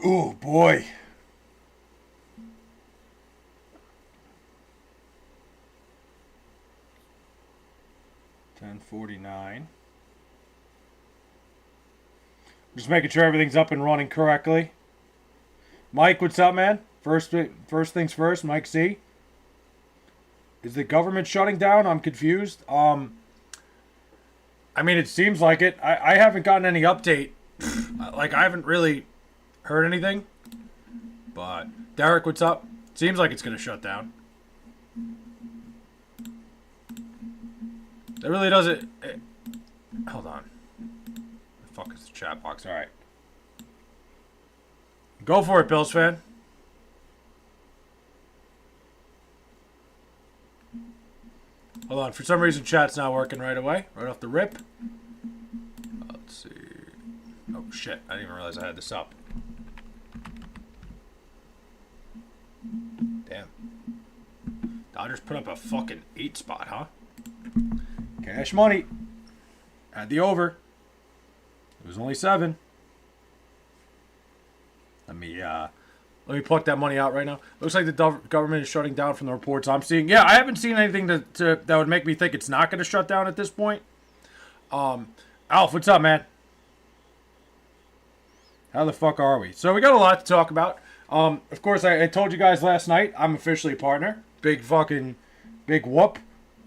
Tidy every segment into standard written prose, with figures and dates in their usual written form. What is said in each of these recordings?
Oh boy. 10:49. Just making sure everything's up and running correctly. Mike, what's up, man? First things first, Mike C. Is the government shutting down? I'm confused. I mean, it seems like it. I haven't gotten any update. Like, I haven't really heard anything. But, Derek, what's up? Seems like it's going to shut down. It really doesn't... hold on. The fuck is the chat box? Alright. Go for it, Bills fan. Hold on. For some reason, chat's not working right away. Right off the rip. Let's see. Oh, shit. I didn't even realize I had this up. Damn. Dodgers put up a fucking 8 spot, huh? Cash money. Had the over. It was only 7. Let me pluck that money out right now. Looks like the government is shutting down from the reports I'm seeing. Yeah, I haven't seen anything that would make me think it's not going to shut down at this point. Alf, what's up, man? How the fuck are we? So we got a lot to talk about. Of course, I told you guys last night, I'm officially a partner. Big whoop.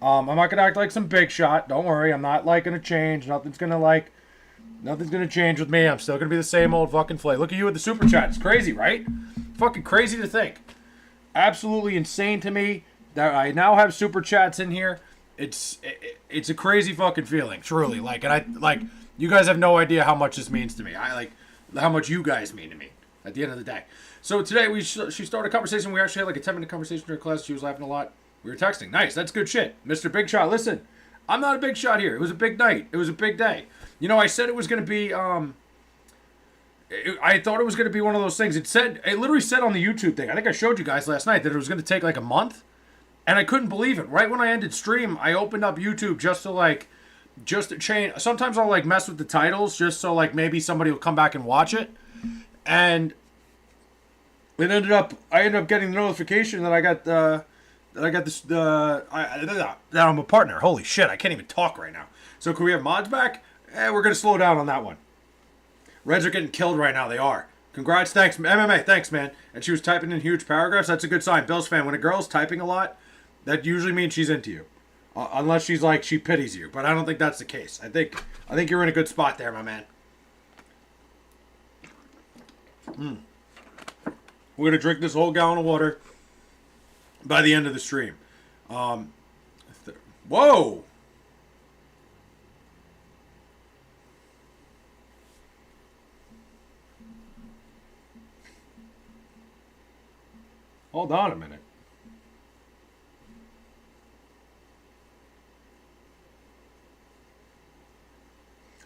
I'm not going to act like some big shot. Don't worry, I'm not like going to change. Nothing's going to change with me. I'm still going to be the same old fucking flay. Look at you with the super chat. It's crazy, right? Fucking crazy to think. Absolutely insane to me that I now have super chats in here. It's a crazy fucking feeling, truly. You guys have no idea how much this means to me. How much you guys mean to me at the end of the day. So today she started a conversation. We actually had like a 10-minute conversation during class. She was laughing a lot. We were texting. Nice. That's good shit. Mr. Big Shot, listen. I'm not a big shot here. It was a big night. It was a big day. You know, I said it was going to be, I thought it was going to be one of those things. It literally said on the YouTube thing, I think I showed you guys last night, that it was going to take like a month. And I couldn't believe it. Right when I ended stream, I opened up YouTube just to change. Sometimes I'll like mess with the titles just so like maybe somebody will come back and watch it. And I ended up getting the notification that that I'm a partner. Holy shit, I can't even talk right now. So can we have mods back? We're going to slow down on that one. Reds are getting killed right now. They are. Congrats. Thanks. MMA. Thanks, man. And she was typing in huge paragraphs. That's a good sign. Bills fan, when a girl's typing a lot, that usually means she's into you. Unless she's like, she pities you. But I don't think that's the case. I think you're in a good spot there, my man. We're going to drink this whole gallon of water by the end of the stream. Whoa! Hold on a minute.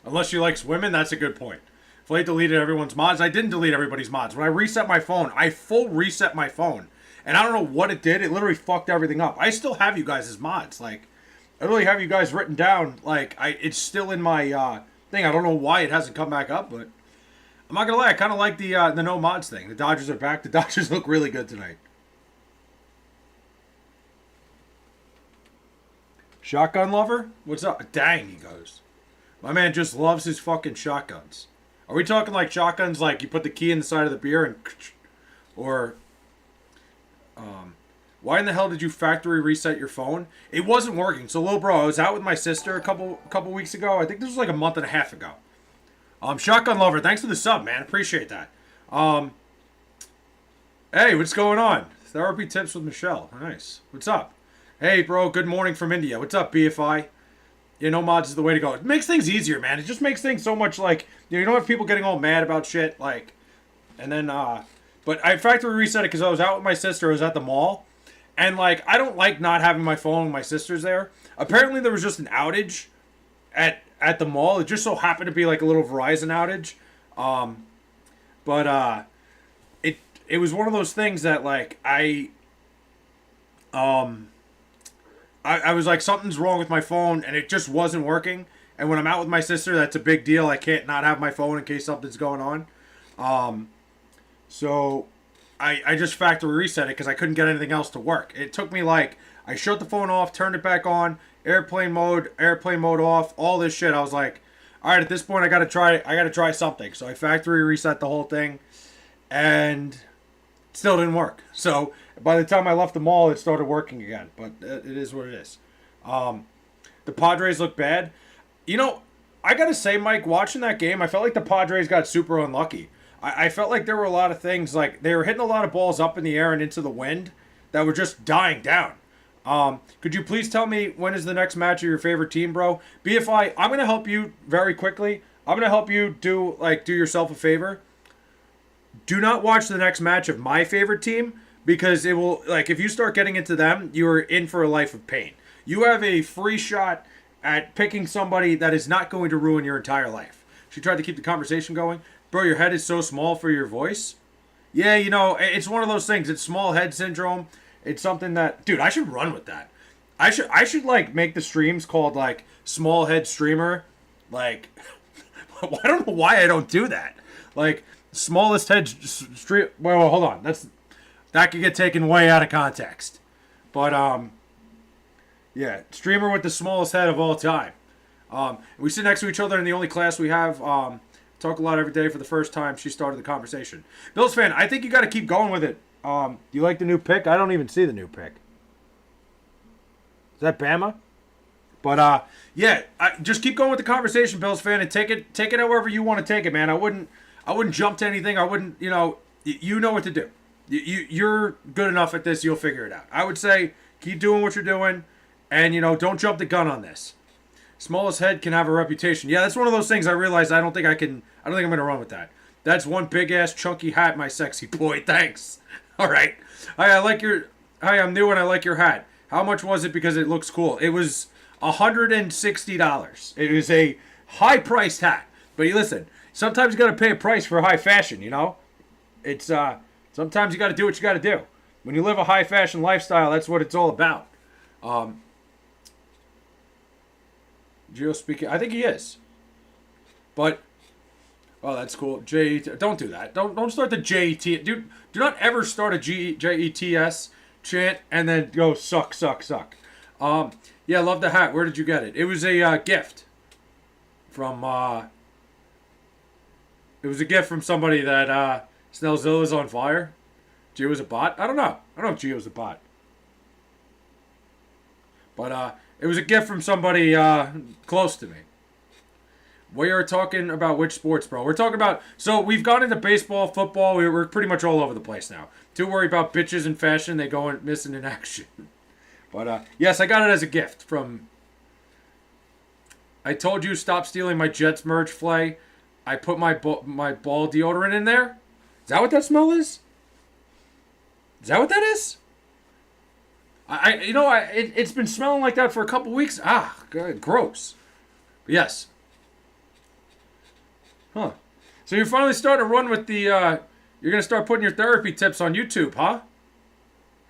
Unless she likes women, that's a good point. Flay deleted everyone's mods. I didn't delete everybody's mods. When I reset my phone, I full reset my phone. And I don't know what it did. It literally fucked everything up. I still have you guys as mods. Like, I really have you guys written down. Like, it's still in my thing. I don't know why it hasn't come back up, but I'm not going to lie. I kind of like the no mods thing. The Dodgers are back. The Dodgers look really good tonight. Shotgun lover? What's up? Dang, he goes. My man just loves his fucking shotguns. Are we talking like shotguns like you put the key in the side of the beer and... Or... why in the hell did you factory reset your phone? It wasn't working. So, little bro, I was out with my sister a couple weeks ago. I think this was like a month and a half ago. Shotgun lover, thanks for the sub, man. Appreciate that. Hey, what's going on? Therapy tips with Michelle. Nice. What's up? Hey, bro, good morning from India. What's up, BFI? No mods is the way to go. It makes things easier, man. It just makes things so much like, you don't have people getting all mad about shit, like, and then, but I factory reset it because I was out with my sister. I was at the mall, and, like, I don't like not having my phone when my sister's there. Apparently, there was just an outage at the mall. It just so happened to be, like, a little Verizon outage. It was one of those things that, like, I was like, something's wrong with my phone, and it just wasn't working. And when I'm out with my sister, that's a big deal. I can't not have my phone in case something's going on. So I just factory reset it because I couldn't get anything else to work. It took me like, I shut the phone off, turned it back on, airplane mode off, all this shit. I was like, all right, at this point I gotta try something. So I factory reset the whole thing, and it still didn't work. So by the time I left the mall, it started working again. But it is what it is. The Padres look bad. You know, I gotta say, Mike, watching that game, I felt like the Padres got super unlucky. I felt like there were a lot of things, like they were hitting a lot of balls up in the air and into the wind that were just dying down. Could you please tell me when is the next match of your favorite team, bro? BFI, I'm gonna help you very quickly. I'm gonna help you do yourself a favor. Do not watch the next match of my favorite team because it will, like, if you start getting into them, you are in for a life of pain. You have a free shot at picking somebody that is not going to ruin your entire life. She tried to keep the conversation going. Bro, your head is so small for your voice. Yeah, you know, it's one of those things. It's small head syndrome. It's something that, dude, I should run with that. I should like make the streams called like small head streamer. Like, I don't know why I don't do that. Like, smallest head stream. Well, hold on. That could get taken way out of context. But yeah, streamer with the smallest head of all time. We sit next to each other in the only class we have. Talk a lot every day. For the first time, she started the conversation. Bills fan, I think you got to keep going with it. You like the new pick? I don't even see the new pick. Is that Bama? But yeah, just keep going with the conversation, Bills fan, and take it however you want to take it, man. I wouldn't jump to anything. I wouldn't, you know what to do. You're good enough at this. You'll figure it out. I would say keep doing what you're doing, and don't jump the gun on this. Smallest head can have a reputation. Yeah, that's one of those things I realized I don't think I'm going to run with that. That's one big-ass chunky hat, my sexy boy. Thanks. All right. Hi, I'm new and I like your hat. How much was it because it looks cool? It was $160. It is a high-priced hat. But you listen, sometimes you got to pay a price for high fashion, It's, sometimes you got to do what you got to do. When you live a high-fashion lifestyle, that's what it's all about. Geo speaking, I think he is. But, oh, that's cool. J-E-T, don't do that. Don't start the J-E-T. Dude, do not ever start a J-E-T-S chant and then go suck. Yeah, love the hat. Where did you get it? It was a gift from, it was a gift from somebody that, Snellzilla's on fire. Gio's a bot? I don't know if Gio's a bot. But, it was a gift from somebody close to me. We are talking about which sports, bro? We're talking about... So, we've gone into baseball, football. We're pretty much all over the place now. Too worried about bitches in fashion. They go missing in action. But, yes, I got it as a gift from... I told you stop stealing my Jets merch, Flay. I put my ball deodorant in there. Is that what that smell is? Is that what that is? It's been smelling like that for a couple weeks. Gross. But yes. Huh. So you're finally starting to run with the, you're going to start putting your therapy tips on YouTube, huh?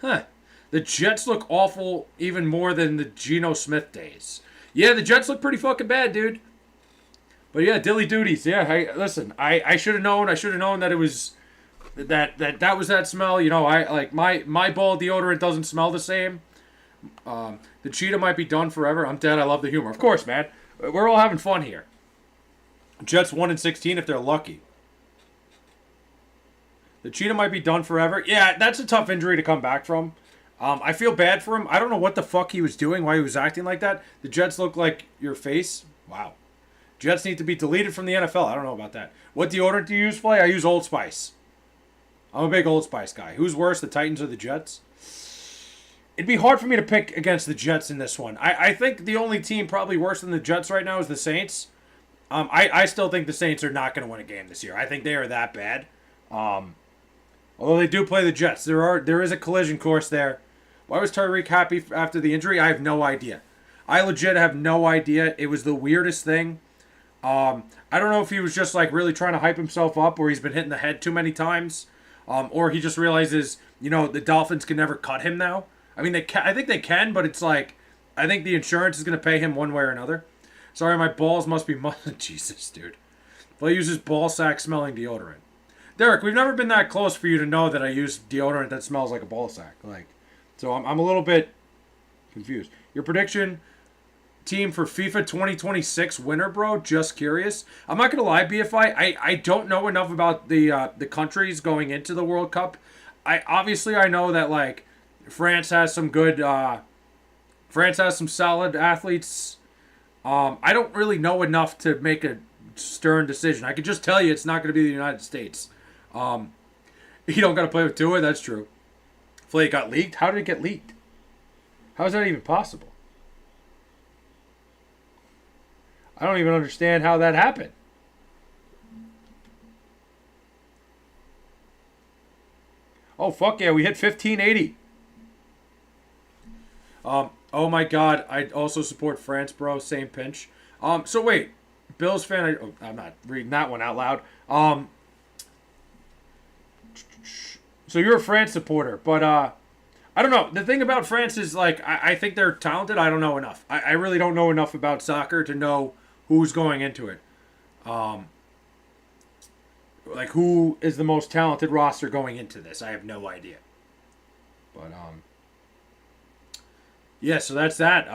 Huh. The Jets look awful even more than the Geno Smith days. Yeah, the Jets look pretty fucking bad, dude. But yeah, dilly duties. Yeah, hey, listen, I should have known. I should have known that it was... That was that smell. I like my ball deodorant doesn't smell the same. The cheetah might be done forever. I'm dead. I love the humor. Of course, man. We're all having fun here. Jets 1-16 if they're lucky. The cheetah might be done forever. Yeah, that's a tough injury to come back from. I feel bad for him. I don't know what the fuck he was doing, why he was acting like that. The Jets look like your face. Wow. Jets need to be deleted from the NFL. I don't know about that. What deodorant do you use, Flay? I use Old Spice. I'm a big Old Spice guy. Who's worse, the Titans or the Jets? It'd be hard for me to pick against the Jets in this one. I think the only team probably worse than the Jets right now is the Saints. I still think the Saints are not going to win a game this year. I think they are that bad. Although they do play the Jets. There is a collision course there. Why was Tyreek happy after the injury? I have no idea. I legit have no idea. It was the weirdest thing. I don't know if he was just like really trying to hype himself up or he's been hitting the head too many times. Or he just realizes, the Dolphins can never cut him now. I mean, I think they can, but it's like, I think the insurance is going to pay him one way or another. Sorry, my balls must be Jesus, dude. Well, he uses ball sack smelling deodorant. Derek, we've never been that close for you to know that I use deodorant that smells like a ball sack. Like, so I'm a little bit confused. Your prediction team for FIFA 2026 winner, bro? Just curious. I'm not gonna lie, BFI. I don't know enough about the countries going into the World Cup. I know that like France has some good. France has some solid athletes. I don't really know enough to make a stern decision. I can just tell you it's not going to be the United States. You don't got to play with Tua. That's true. Flay got leaked. How did it get leaked? How is that even possible? I don't even understand how that happened. Oh, fuck yeah. We hit 1580. Oh my God. I also support France, bro. Same pinch. So wait. Bills fan. I'm not reading that one out loud. So you're a France supporter, but I don't know. The thing about France is like I think they're talented. I don't know enough. I really don't know enough about soccer to know who's going into it. Like who is the most talented roster going into this? I have no idea. But yeah. So that's that.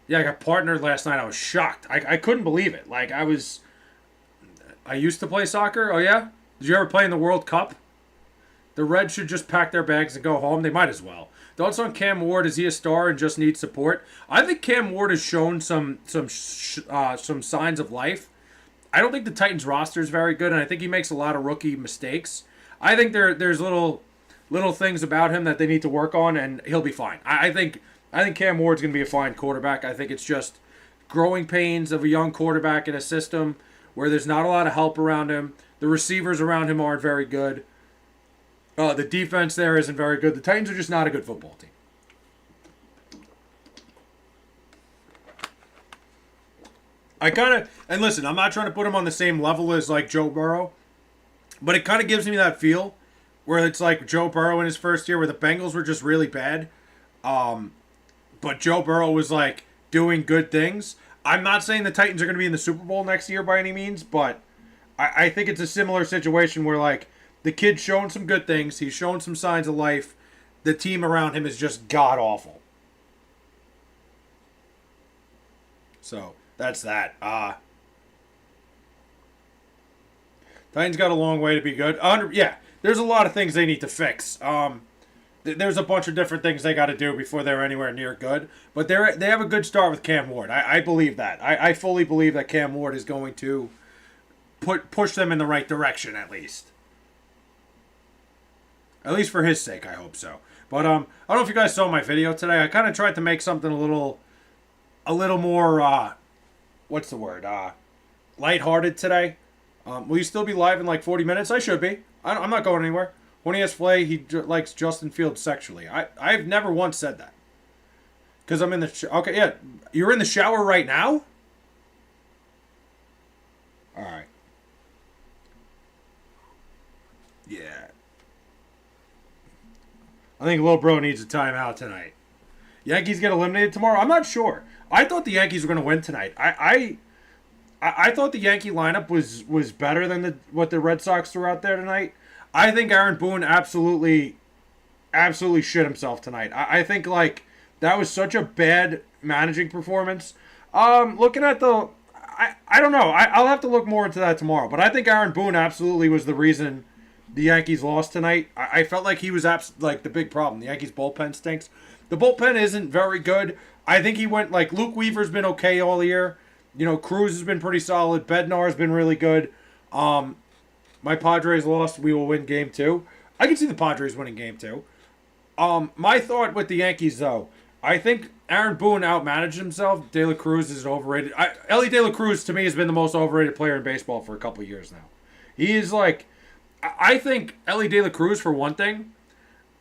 Yeah, I got partnered last night. I was shocked. I couldn't believe it. Like I used to play soccer. Oh yeah. Did you ever play in the World Cup? The Reds should just pack their bags and go home. They might as well. Thoughts on Cam Ward? Is he a star and just needs support? I think Cam Ward has shown some signs of life. I don't think the Titans roster is very good, and I think he makes a lot of rookie mistakes. I think there's little things about him that they need to work on, and he'll be fine. I think Cam Ward's going to be a fine quarterback. I think it's just growing pains of a young quarterback in a system where there's not a lot of help around him. The receivers around him aren't very good. The defense there isn't very good. The Titans are just not a good football team. And listen, I'm not trying to put him on the same level as like Joe Burrow, but it kind of gives me that feel where it's like Joe Burrow in his first year where the Bengals were just really bad. But Joe Burrow was like doing good things. I'm not saying the Titans are going to be in the Super Bowl next year by any means, but I think it's a similar situation where like the kid's shown some good things. He's shown some signs of life. The team around him is just god awful. So that's that. Titans got a long way to be good. Yeah, there's a lot of things they need to fix. There's a bunch of different things they got to do before they're anywhere near good. But they have a good start with Cam Ward. I believe that. I fully believe that Cam Ward is going to push them in the right direction at least. At least for his sake, I hope so. But I don't know if you guys saw my video today. I kind of tried to make something a little more what's the word? Lighthearted today. Will you still be live in like 40 minutes? I should be. I'm not going anywhere. When he has Flay, he likes Justin Fields sexually. I've never once said that. Because I'm in the... Okay, yeah. You're in the shower right now? Alright. Yeah. I think Lil Bro needs a timeout tonight. Yankees get eliminated tomorrow? I'm not sure. I thought the Yankees were going to win tonight. I thought the Yankee lineup was better than what the Red Sox threw out there tonight. I think Aaron Boone absolutely shit himself tonight. I think like that was such a bad managing performance. Looking at the, I don't know. I'll have to look more into that tomorrow. But I think Aaron Boone absolutely was the reason the Yankees lost tonight. I felt like he was like the big problem. The Yankees bullpen stinks. The bullpen isn't very good. I think he went like Luke Weaver's been okay all year. You know, Cruz has been pretty solid. Bednar's been really good. My Padres lost. We will win game 2. I can see the Padres winning game 2. My thought with the Yankees, though, I think Aaron Boone outmanaged himself. De La Cruz is overrated. Ellie De La Cruz, to me, has been the most overrated player in baseball for a couple of years now. He is like... I think Ellie De La Cruz, for one thing,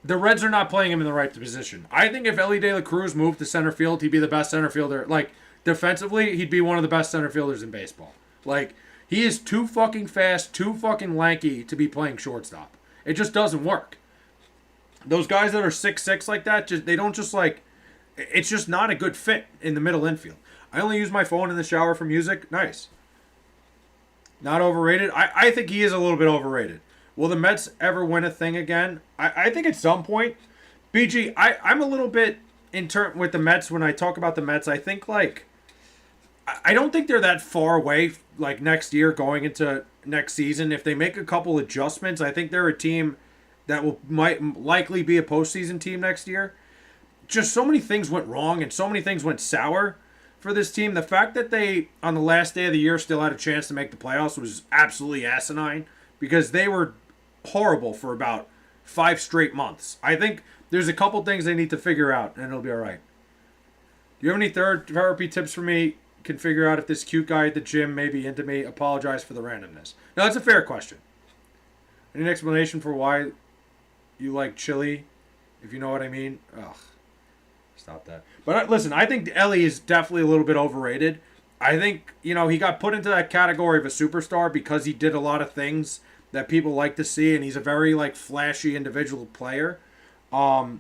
the Reds are not playing him in the right position. I think if Ellie De La Cruz moved to center field, he'd be the best center fielder. Like, defensively, he'd be one of the best center fielders in baseball. Like, he is too fucking fast, too fucking lanky to be playing shortstop. It just doesn't work. Those guys that are 6'6" like that, they don't just like... It's just not a good fit in the middle infield. I only use my phone in the shower for music. Nice. Not overrated. I think he is a little bit overrated. Will the Mets ever win a thing again? I think at some point. BG, I'm a little bit in turn with the Mets when I talk about the Mets. I think like I don't think they're that far away like next year going into next season. If they make a couple adjustments, I think they're a team that will might likely be a postseason team next year. Just so many things went wrong and so many things went sour for this team. The fact that they on the last day of the year still had a chance to make the playoffs was absolutely asinine because they were horrible for about 5 straight months. I think there's a couple things they need to figure out and it'll be all right. Do you have any third therapy tips for me? Can figure out if this cute guy at the gym may be into me. Apologize for the randomness. Now that's a fair question. Any explanation for why you like chili? If you know what I mean. Ugh. Stop that. But listen, I think Ellie is definitely a little bit overrated. I think, he got put into that category of a superstar because he did a lot of things that people like to see, and he's a very, flashy individual player. I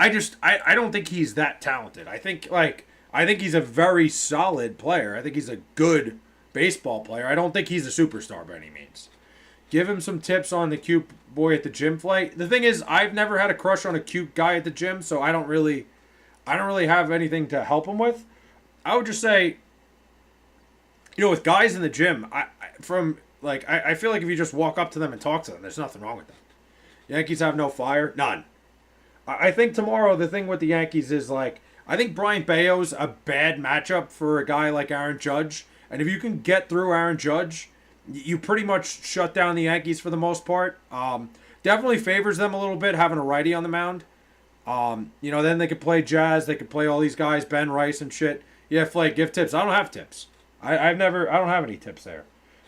don't think he's that talented. I think he's a very solid player. I think he's a good baseball player. I don't think he's a superstar by any means. Give him some tips on the cute boy at the gym flight. The thing is, I've never had a crush on a cute guy at the gym, so I don't really have anything to help him with. I would just say, with guys in the gym, I feel like if you just walk up to them and talk to them, there's nothing wrong with that. Yankees have no fire, none. I think tomorrow the thing with the Yankees is I think Brian Bayo's a bad matchup for a guy like Aaron Judge, and if you can get through Aaron Judge, you pretty much shut down the Yankees for the most part. Definitely favors them a little bit having a righty on the mound. Then they could play Jazz. They could play all these guys, Ben Rice and shit. Yeah, Flake, give tips. I don't have tips. I don't have any tips there.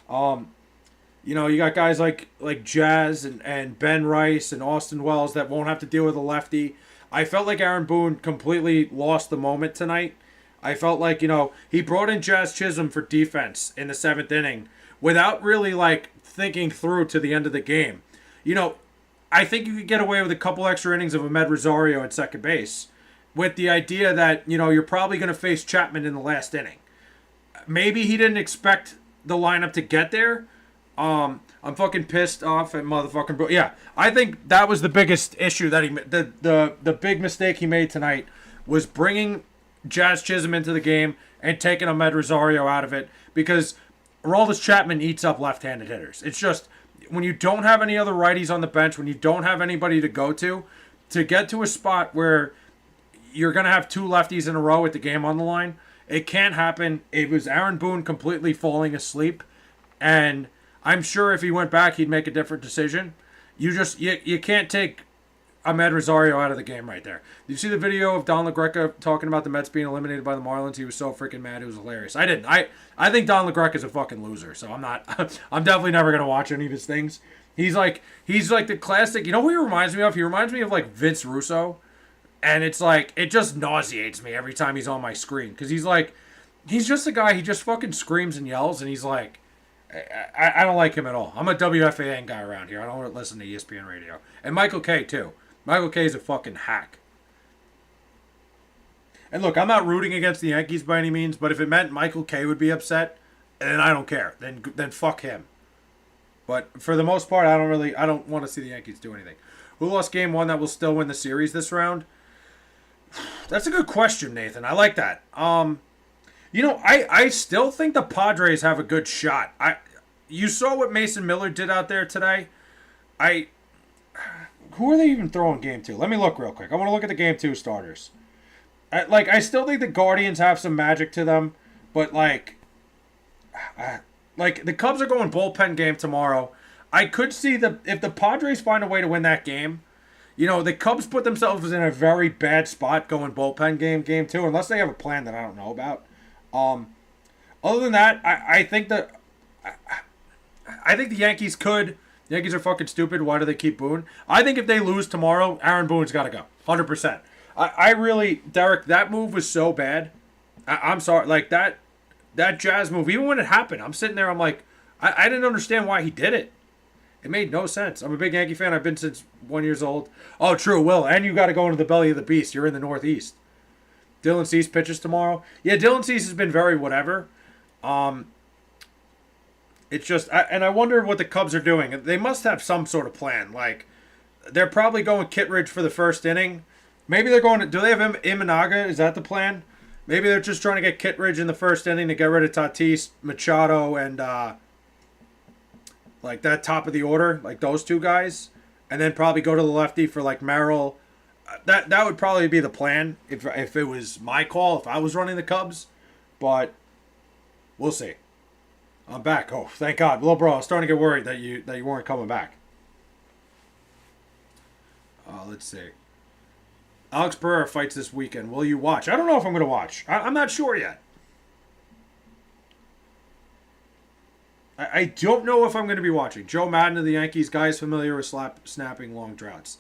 You got guys like Jazz and Ben Rice and Austin Wells that won't have to deal with a lefty. I felt like Aaron Boone completely lost the moment tonight. I felt like, he brought in Jazz Chisholm for defense in the 7th inning without really thinking through to the end of the game. I think you could get away with a couple extra innings of Ahmed Rosario at second base with the idea that, you're probably going to face Chapman in the last inning. Maybe he didn't expect the lineup to get there. I'm fucking pissed off at motherfucking bro. Yeah, I think that was the biggest issue that the big mistake he made tonight was bringing Jazz Chisholm into the game and taking Ahmed Rosario out of it because Aroldis Chapman eats up left-handed hitters. It's just when you don't have any other righties on the bench, when you don't have anybody to go to get to a spot where you're going to have 2 lefties in a row with the game on the line, it can't happen. It was Aaron Boone completely falling asleep, and I'm sure if he went back, he'd make a different decision. You can't take Ahmed Rosario out of the game right there. Did you see the video of Don LaGreca talking about the Mets being eliminated by the Marlins? He was so freaking mad. It was hilarious. I didn't. I think Don LaGreca is a fucking loser, so I'm not. I'm definitely never going to watch any of his things. He's like the classic. You know who he reminds me of? He reminds me of Vince Russo. And it's it just nauseates me every time he's on my screen. Because he's just a guy, he just fucking screams and yells. And he's I don't like him at all. I'm a WFAN guy around here. I don't listen to ESPN radio. And Michael Kay, too. Michael Kay is a fucking hack. And look, I'm not rooting against the Yankees by any means. But if it meant Michael Kay would be upset, then I don't care. Then fuck him. But for the most part, I don't want to see the Yankees do anything. Who lost game 1 that will still win the series this round? That's a good question, Nathan. I like that. I still think the Padres have a good shot. You saw what Mason Miller did out there today. Who are they even throwing game 2? Let me look real quick. I want to look at the game 2 starters. I still think the Guardians have some magic to them, but the Cubs are going bullpen game tomorrow. I could see if the Padres find a way to win that game. The Cubs put themselves in a very bad spot going bullpen game 2, unless they have a plan that I don't know about. Other than that, I think the Yankees could. The Yankees are fucking stupid. Why do they keep Boone? I think if they lose tomorrow, Aaron Boone's got to go. 100%. I really, Derek, that move was so bad. I'm sorry. That Jazz move, even when it happened, I'm sitting there, I'm I didn't understand why he did it. It made no sense. I'm a big Yankee fan. I've been since 1 year old. Oh, true, Will. And you got to go into the belly of the beast. You're in the Northeast. Dylan Cease pitches tomorrow. Yeah, Dylan Cease has been very whatever. It's just, and I wonder what the Cubs are doing. They must have some sort of plan. Like, they're probably going Kittredge for the first inning. Maybe they're going to, do they have Imanaga? Is that the plan? Maybe they're just trying to get Kittredge in the first inning to get rid of Tatis, Machado, and like that top of the order, like those two guys, and then probably go to the lefty for like Merrill. That would probably be the plan if it was my call, if I was running the Cubs. But we'll see. I'm back. Oh, thank God. Little bro, I was starting to get worried that you weren't coming back. Let's see. Alex Pereira fights this weekend. Will you watch? I don't know if I'm going to watch. I'm not sure yet. I don't know if I'm going to be watching. Joe Madden of the Yankees, guys familiar with snapping long droughts.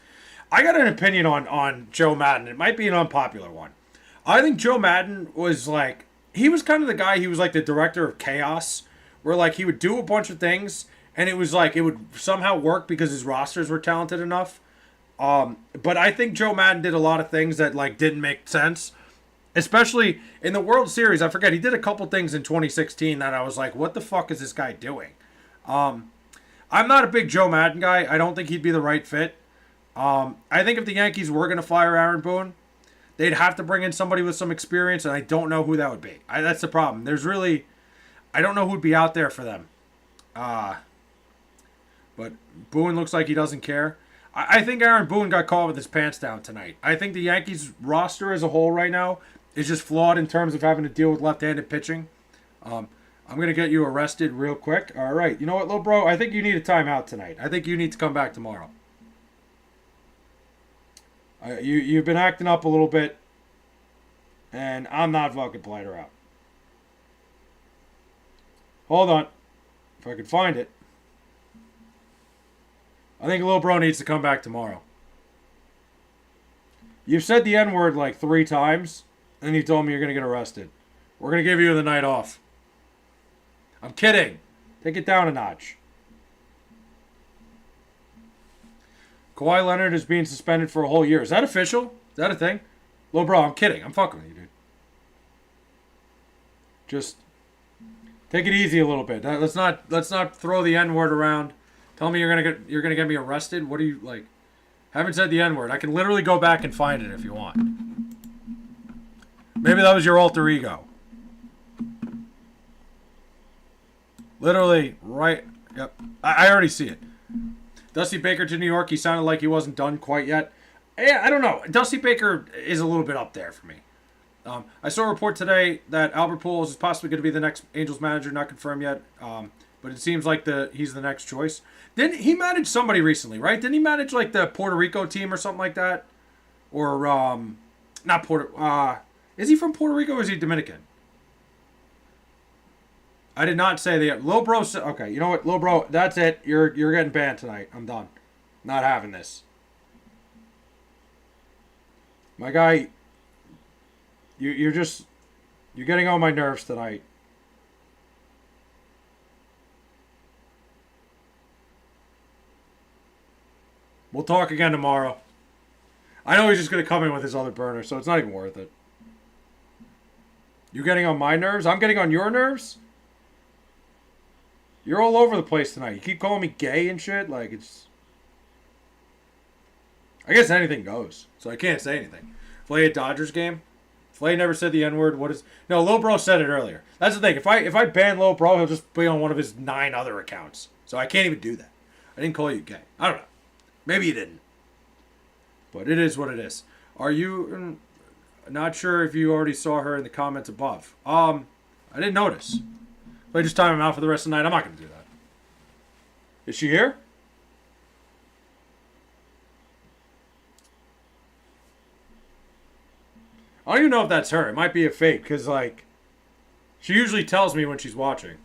I got an opinion on Joe Madden. It might be an unpopular one. I think Joe Madden was like, he was kind of the guy, he was like the director of chaos, where like he would do a bunch of things, and it was like it would somehow work because his rosters were talented enough. But I think Joe Madden did a lot of things that like didn't make sense, especially in the World Series. I forget, he did a couple things in 2016 that I was like, what the fuck is this guy doing? I'm not a big Joe Madden guy. I don't think he'd be the right fit. I think if the Yankees were going to fire Aaron Boone, they'd have to bring in somebody with some experience, and I don't know who that would be. That's the problem. I don't know who'd be out there for them. But Boone looks like he doesn't care. I think Aaron Boone got caught with his pants down tonight. I think the Yankees roster as a whole right now is just flawed in terms of having to deal with left-handed pitching. I'm going to get you arrested real quick. All right. You know what, little bro? I think you need a timeout tonight. I think you need to come back tomorrow. You've been acting up a little bit, and I'm not fucking playing around. Hold on. If I could find it. I think little bro needs to come back tomorrow. You've said the N-word like 3 times, and you told me you're going to get arrested. We're going to give you the night off. I'm kidding. Take it down a notch. Kawhi Leonard is being suspended for a whole year. Is that official? Is that a thing? Little bro, I'm kidding. I'm fucking with you, dude. Just take it easy a little bit. Let's not throw the N-word around. Tell me you're gonna get me arrested. What do you like? Haven't said the N-word. I can literally go back and find it if you want. Maybe that was your alter ego. Literally right. Yep. I already see it. Dusty Baker to New York. He sounded like he wasn't done quite yet. Yeah, I don't know. Dusty Baker is a little bit up there for me. I saw a report today that Albert Pujols is possibly going to be the next Angels manager. Not confirmed yet. But it seems like he's the next choice. Didn't he manage somebody recently, right? Didn't he manage like the Puerto Rico team or something like that? Or not Puerto. Is he from Puerto Rico or is he Dominican? I did not say that. Lil Bro said, okay, you know what, Lil Bro, that's it. You're getting banned tonight. I'm done. Not having this. My guy, you're getting on my nerves tonight. We'll talk again tomorrow. I know he's just going to come in with his other burner, so it's not even worth it. You getting on my nerves? I'm getting on your nerves? You're all over the place tonight. You keep calling me gay and shit. Like, it's... I guess anything goes, so I can't say anything. Flay at Dodgers game? Flay never said the N-word. What is... No, Lil Bro said it earlier. That's the thing. If I ban Lil Bro, he'll just be on one of his 9 other accounts. So I can't even do that. I didn't call you gay. I don't know. Maybe you didn't. But it is what it is. Are you... Not sure if you already saw her in the comments above. I didn't notice. If I just time him out for the rest of the night, I'm not going to do that. Is she here? I don't even know if that's her. It might be a fake, because, like, she usually tells me when she's watching.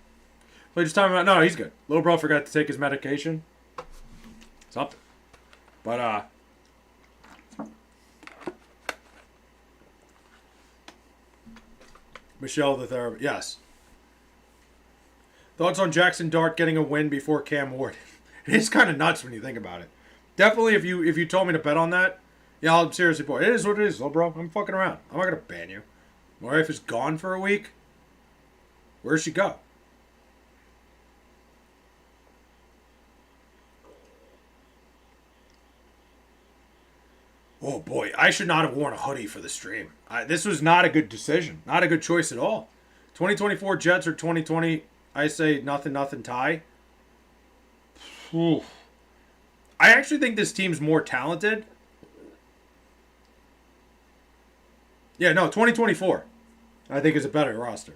If I just time him out... No, he's good. Little bro forgot to take his medication. Something. But, Michelle the therapist. Yes. Thoughts on Jackson Dart getting a win before Cam Ward? It is kind of nuts when you think about it. Definitely, if you told me to bet on that, yeah, I'll seriously boy. It is what it is, little bro. I'm fucking around. I'm not gonna ban you. My wife is gone for a week. Where'd she go? Oh boy, I should not have worn a hoodie for the stream. This was not a good decision. Not a good choice at all. 2024 Jets or 2020, I say nothing, nothing tie. Oof. I actually think this team's more talented. Yeah, no, 2024. I think is a better roster.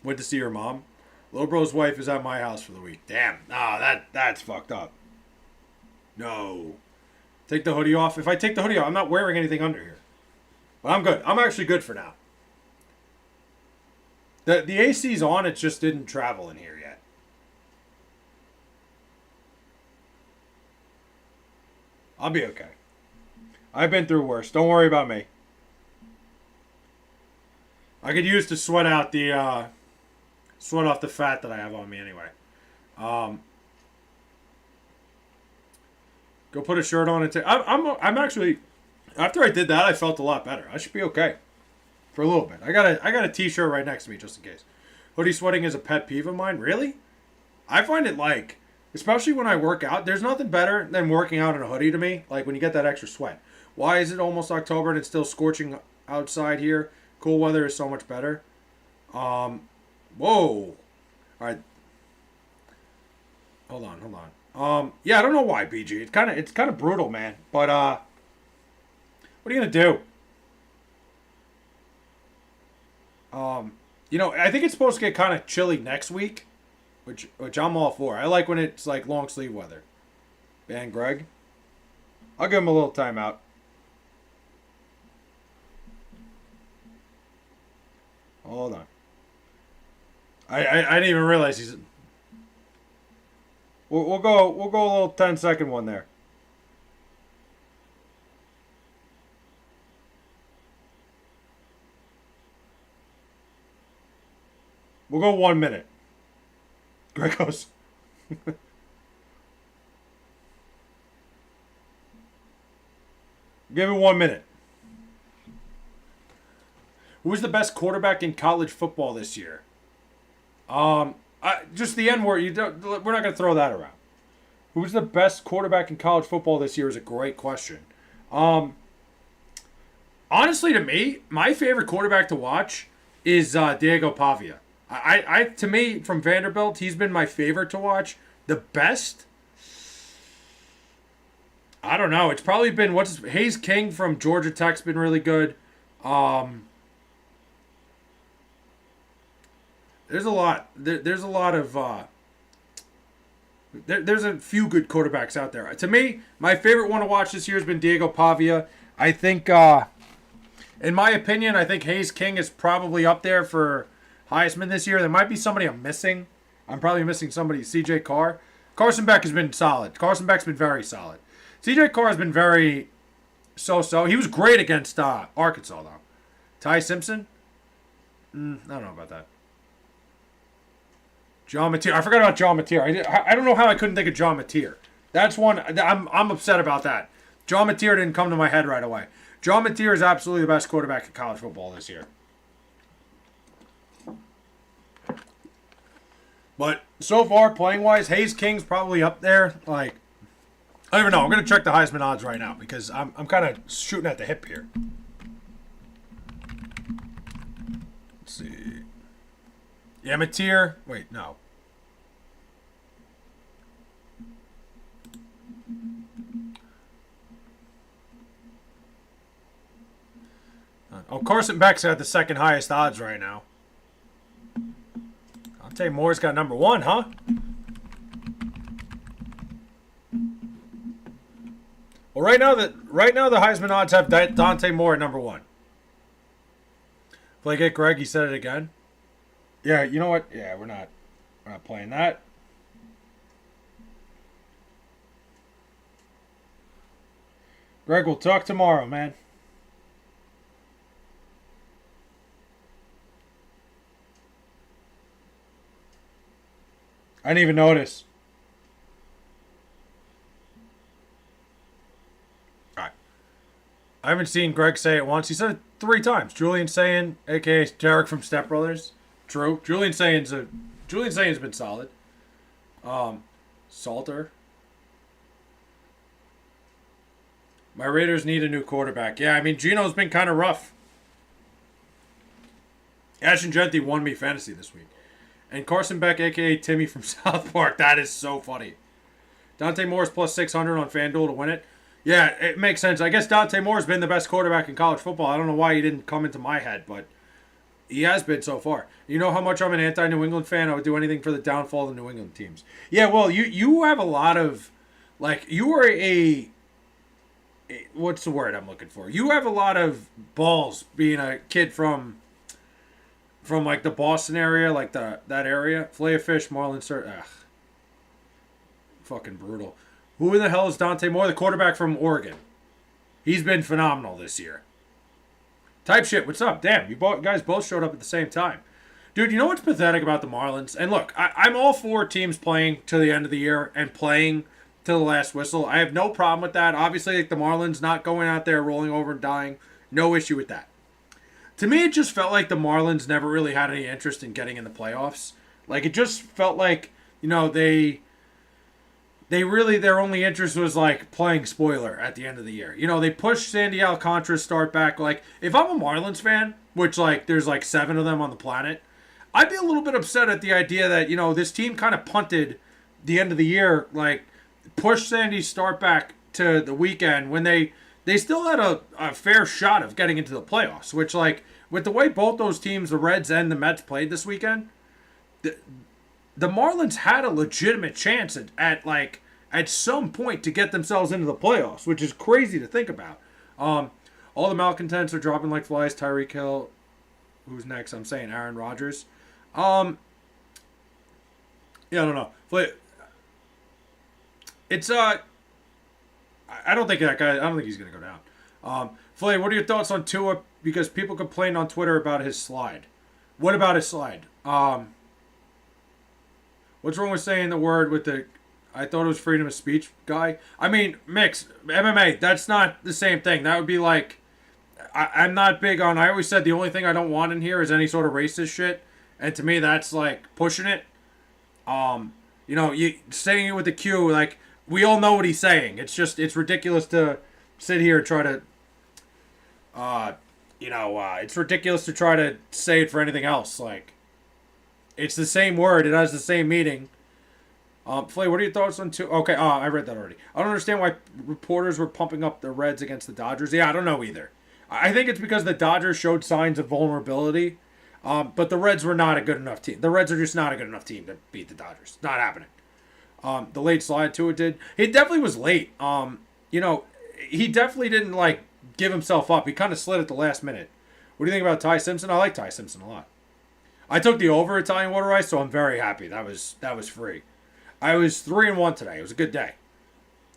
Went to see her mom. Lil Bro's wife is at my house for the week. Damn. Nah, that's fucked up. No. Take the hoodie off. If I take the hoodie off, I'm not wearing anything under here. But I'm good. I'm actually good for now. The AC's on, it just didn't travel in here yet. I'll be okay. I've been through worse. Don't worry about me. I could use to sweat out the sweat off the fat that I have on me anyway. Go put a shirt on and I'm actually, after I did that, I felt a lot better. I should be okay for a little bit. I got a t-shirt right next to me just in case. Hoodie sweating is a pet peeve of mine. Really? I find it like, especially when I work out, there's nothing better than working out in a hoodie to me. Like when you get that extra sweat. Why is it almost October and it's still scorching outside here? Cool weather is so much better. Whoa. All right. Hold on. Yeah, I don't know why, BG. It's kind of brutal, man. But what are you gonna do? I think it's supposed to get kind of chilly next week, which I'm all for. I like when it's like long sleeve weather. Ban Greg. I'll give him a little timeout. Hold on. I didn't even realize he's. We'll go a little 10-second one there. We'll go 1 minute. Greg goes. Give it 1 minute. Who was the best quarterback in college football this year? Just the N word. We're not going to throw that around. Who's the best quarterback in college football this year is a great question. Honestly, to me, my favorite quarterback to watch is Diego Pavia. To me, from Vanderbilt, he's been my favorite to watch. The best? I don't know. It's probably been Hayes King from Georgia Tech's been really good. There's a lot. There's a lot of. There's a few good quarterbacks out there. To me, my favorite one to watch this year has been Diego Pavia. I think, in my opinion, I think Hayes King is probably up there for Heisman this year. There might be somebody I'm missing. I'm probably missing somebody. CJ Carr. Carson Beck has been solid. Carson Beck's been very solid. CJ Carr has been very so-so. He was great against Arkansas, though. Ty Simpson? I don't know about that. John Mateer. I forgot about John Mateer. I don't know how I couldn't think of John Mateer. That's one. I'm upset about that. John Mateer didn't come to my head right away. John Mateer is absolutely the best quarterback in college football this year. But so far, playing-wise, Hayes King's probably up there. Like, I don't even know. I'm going to check the Heisman odds right now because I'm kind of shooting at the hip here. Let's see. Yeah, Mateer. Wait, no. Oh, Carson Beck's got the second highest odds right now. Dante Moore's got number one, huh? Well, right now the Heisman odds have Dante Moore at number one. Play it, Greg. He said it again. Yeah, you know what? Yeah, we're not playing that. Greg, we'll talk tomorrow, man. I didn't even notice. All right. I haven't seen Greg say it once. He said it 3 times. Julian Sayin, a.k.a. Derek from Step Brothers. True. Julian Sayin's been solid. Salter. My Raiders need a new quarterback. Yeah, I mean, Gino's been kind of rough. Ashton Genty won me fantasy this week. And Carson Beck, a.k.a. Timmy from South Park. That is so funny. Dante Moore's plus 600 on FanDuel to win it. Yeah, it makes sense. I guess Dante Moore's been the best quarterback in college football. I don't know why he didn't come into my head, but he has been so far. You know how much I'm an anti-New England fan? I would do anything for the downfall of the New England teams. Yeah, well, you have a lot of, like, you are what's the word I'm looking for? You have a lot of balls being a kid from like the Boston area, like that area. Filet of fish, Marlin, sir. Ugh. Fucking brutal. Who in the hell is Dante Moore? The quarterback from Oregon. He's been phenomenal this year. Type shit, what's up? Damn, you guys both showed up at the same time. Dude, you know what's pathetic about the Marlins? And look, I'm all for teams playing to the end of the year and playing to the last whistle. I have no problem with that. Obviously, like the Marlins not going out there, rolling over and dying. No issue with that. To me, it just felt like the Marlins never really had any interest in getting in the playoffs. Like, it just felt like, you know, they really, their only interest was like playing spoiler at the end of the year. You know, they pushed Sandy Alcantara's start back. Like, if I'm a Marlins fan, which like there's like 7 of them on the planet, I'd be a little bit upset at the idea that, you know, this team kind of punted the end of the year, like pushed Sandy's start back to the weekend when they still had a fair shot of getting into the playoffs, which like with the way both those teams, the Reds and the Mets, played this weekend, the Marlins had a legitimate chance at some point to get themselves into the playoffs, which is crazy to think about. All the malcontents are dropping like flies. Tyreek Hill, who's next? I'm saying Aaron Rodgers. Yeah, I don't know. It's I don't think that guy. I don't think he's gonna go down. Flay, what are your thoughts on Tua? Because people complained on Twitter about his slide. What about his slide? What's wrong with saying the word with the? I thought it was freedom of speech guy. I mean, mix MMA. That's not the same thing. That would be like, I'm not big on. I always said the only thing I don't want in here is any sort of racist shit, and to me that's like pushing it. You know, you saying it with the Q, like we all know what he's saying. It's ridiculous to sit here and try to. It's ridiculous to try to say it for anything else. Like, it's the same word. It has the same meaning. Flay, what are your thoughts on two? Okay, I read that already. I don't understand why reporters were pumping up the Reds against the Dodgers. Yeah, I don't know either. I think it's because the Dodgers showed signs of vulnerability, but the Reds were not a good enough team. The Reds are just not a good enough team to beat the Dodgers. Not happening. The late slide to it did. He definitely was late. He definitely didn't like give himself up. He kind of slid at the last minute. What do you think about Ty Simpson? I like Ty Simpson a lot. I took the over Italian water ice, so I'm very happy. That was free. I was 3-1 today. It was a good day.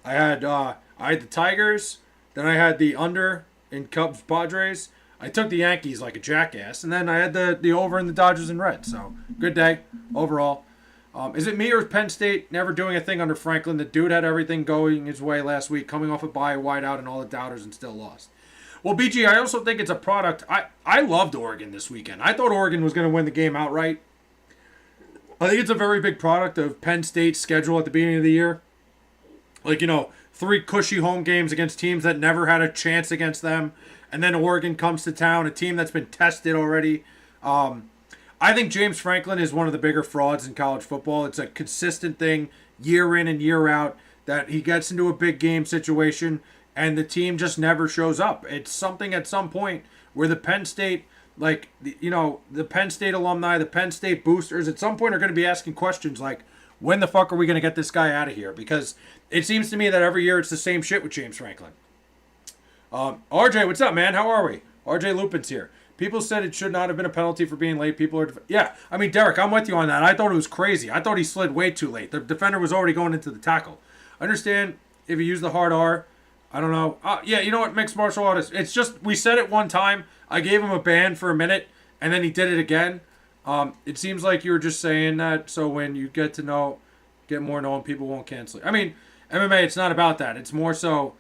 I had the Tigers, then I had the under in Cubs Padres. I took the Yankees like a jackass, and then I had the over in the Dodgers and Reds. So good day overall. Is it me or Penn State never doing a thing under Franklin? The dude had everything going his way last week, coming off a bye, wide out, and all the doubters, and still lost. Well, BG, I also think it's a product. I loved Oregon this weekend. I thought Oregon was going to win the game outright. I think it's a very big product of Penn State's schedule at the beginning of the year. Like, 3 cushy home games against teams that never had a chance against them. And then Oregon comes to town, a team that's been tested already. I think James Franklin is one of the bigger frauds in college football. It's a consistent thing year in and year out that he gets into a big game situation and the team just never shows up. It's something at some point where the Penn State, the Penn State alumni, the Penn State boosters, at some point are going to be asking questions like, when the fuck are we going to get this guy out of here? Because it seems to me that every year it's the same shit with James Franklin. RJ, what's up, man? How are we? RJ Lupin's here. People said it should not have been a penalty for being late. People are... Yeah, I mean, Derek, I'm with you on that. I thought it was crazy. I thought he slid way too late. The defender was already going into the tackle. I understand if he used the hard R. I don't know. Yeah, you know what? Mixed martial artists. It's just, we said it one time. I gave him a ban for a minute, and then he did it again. It seems like you were just saying that so when you get more known, people won't cancel it. I mean, MMA, it's not about that. It's more so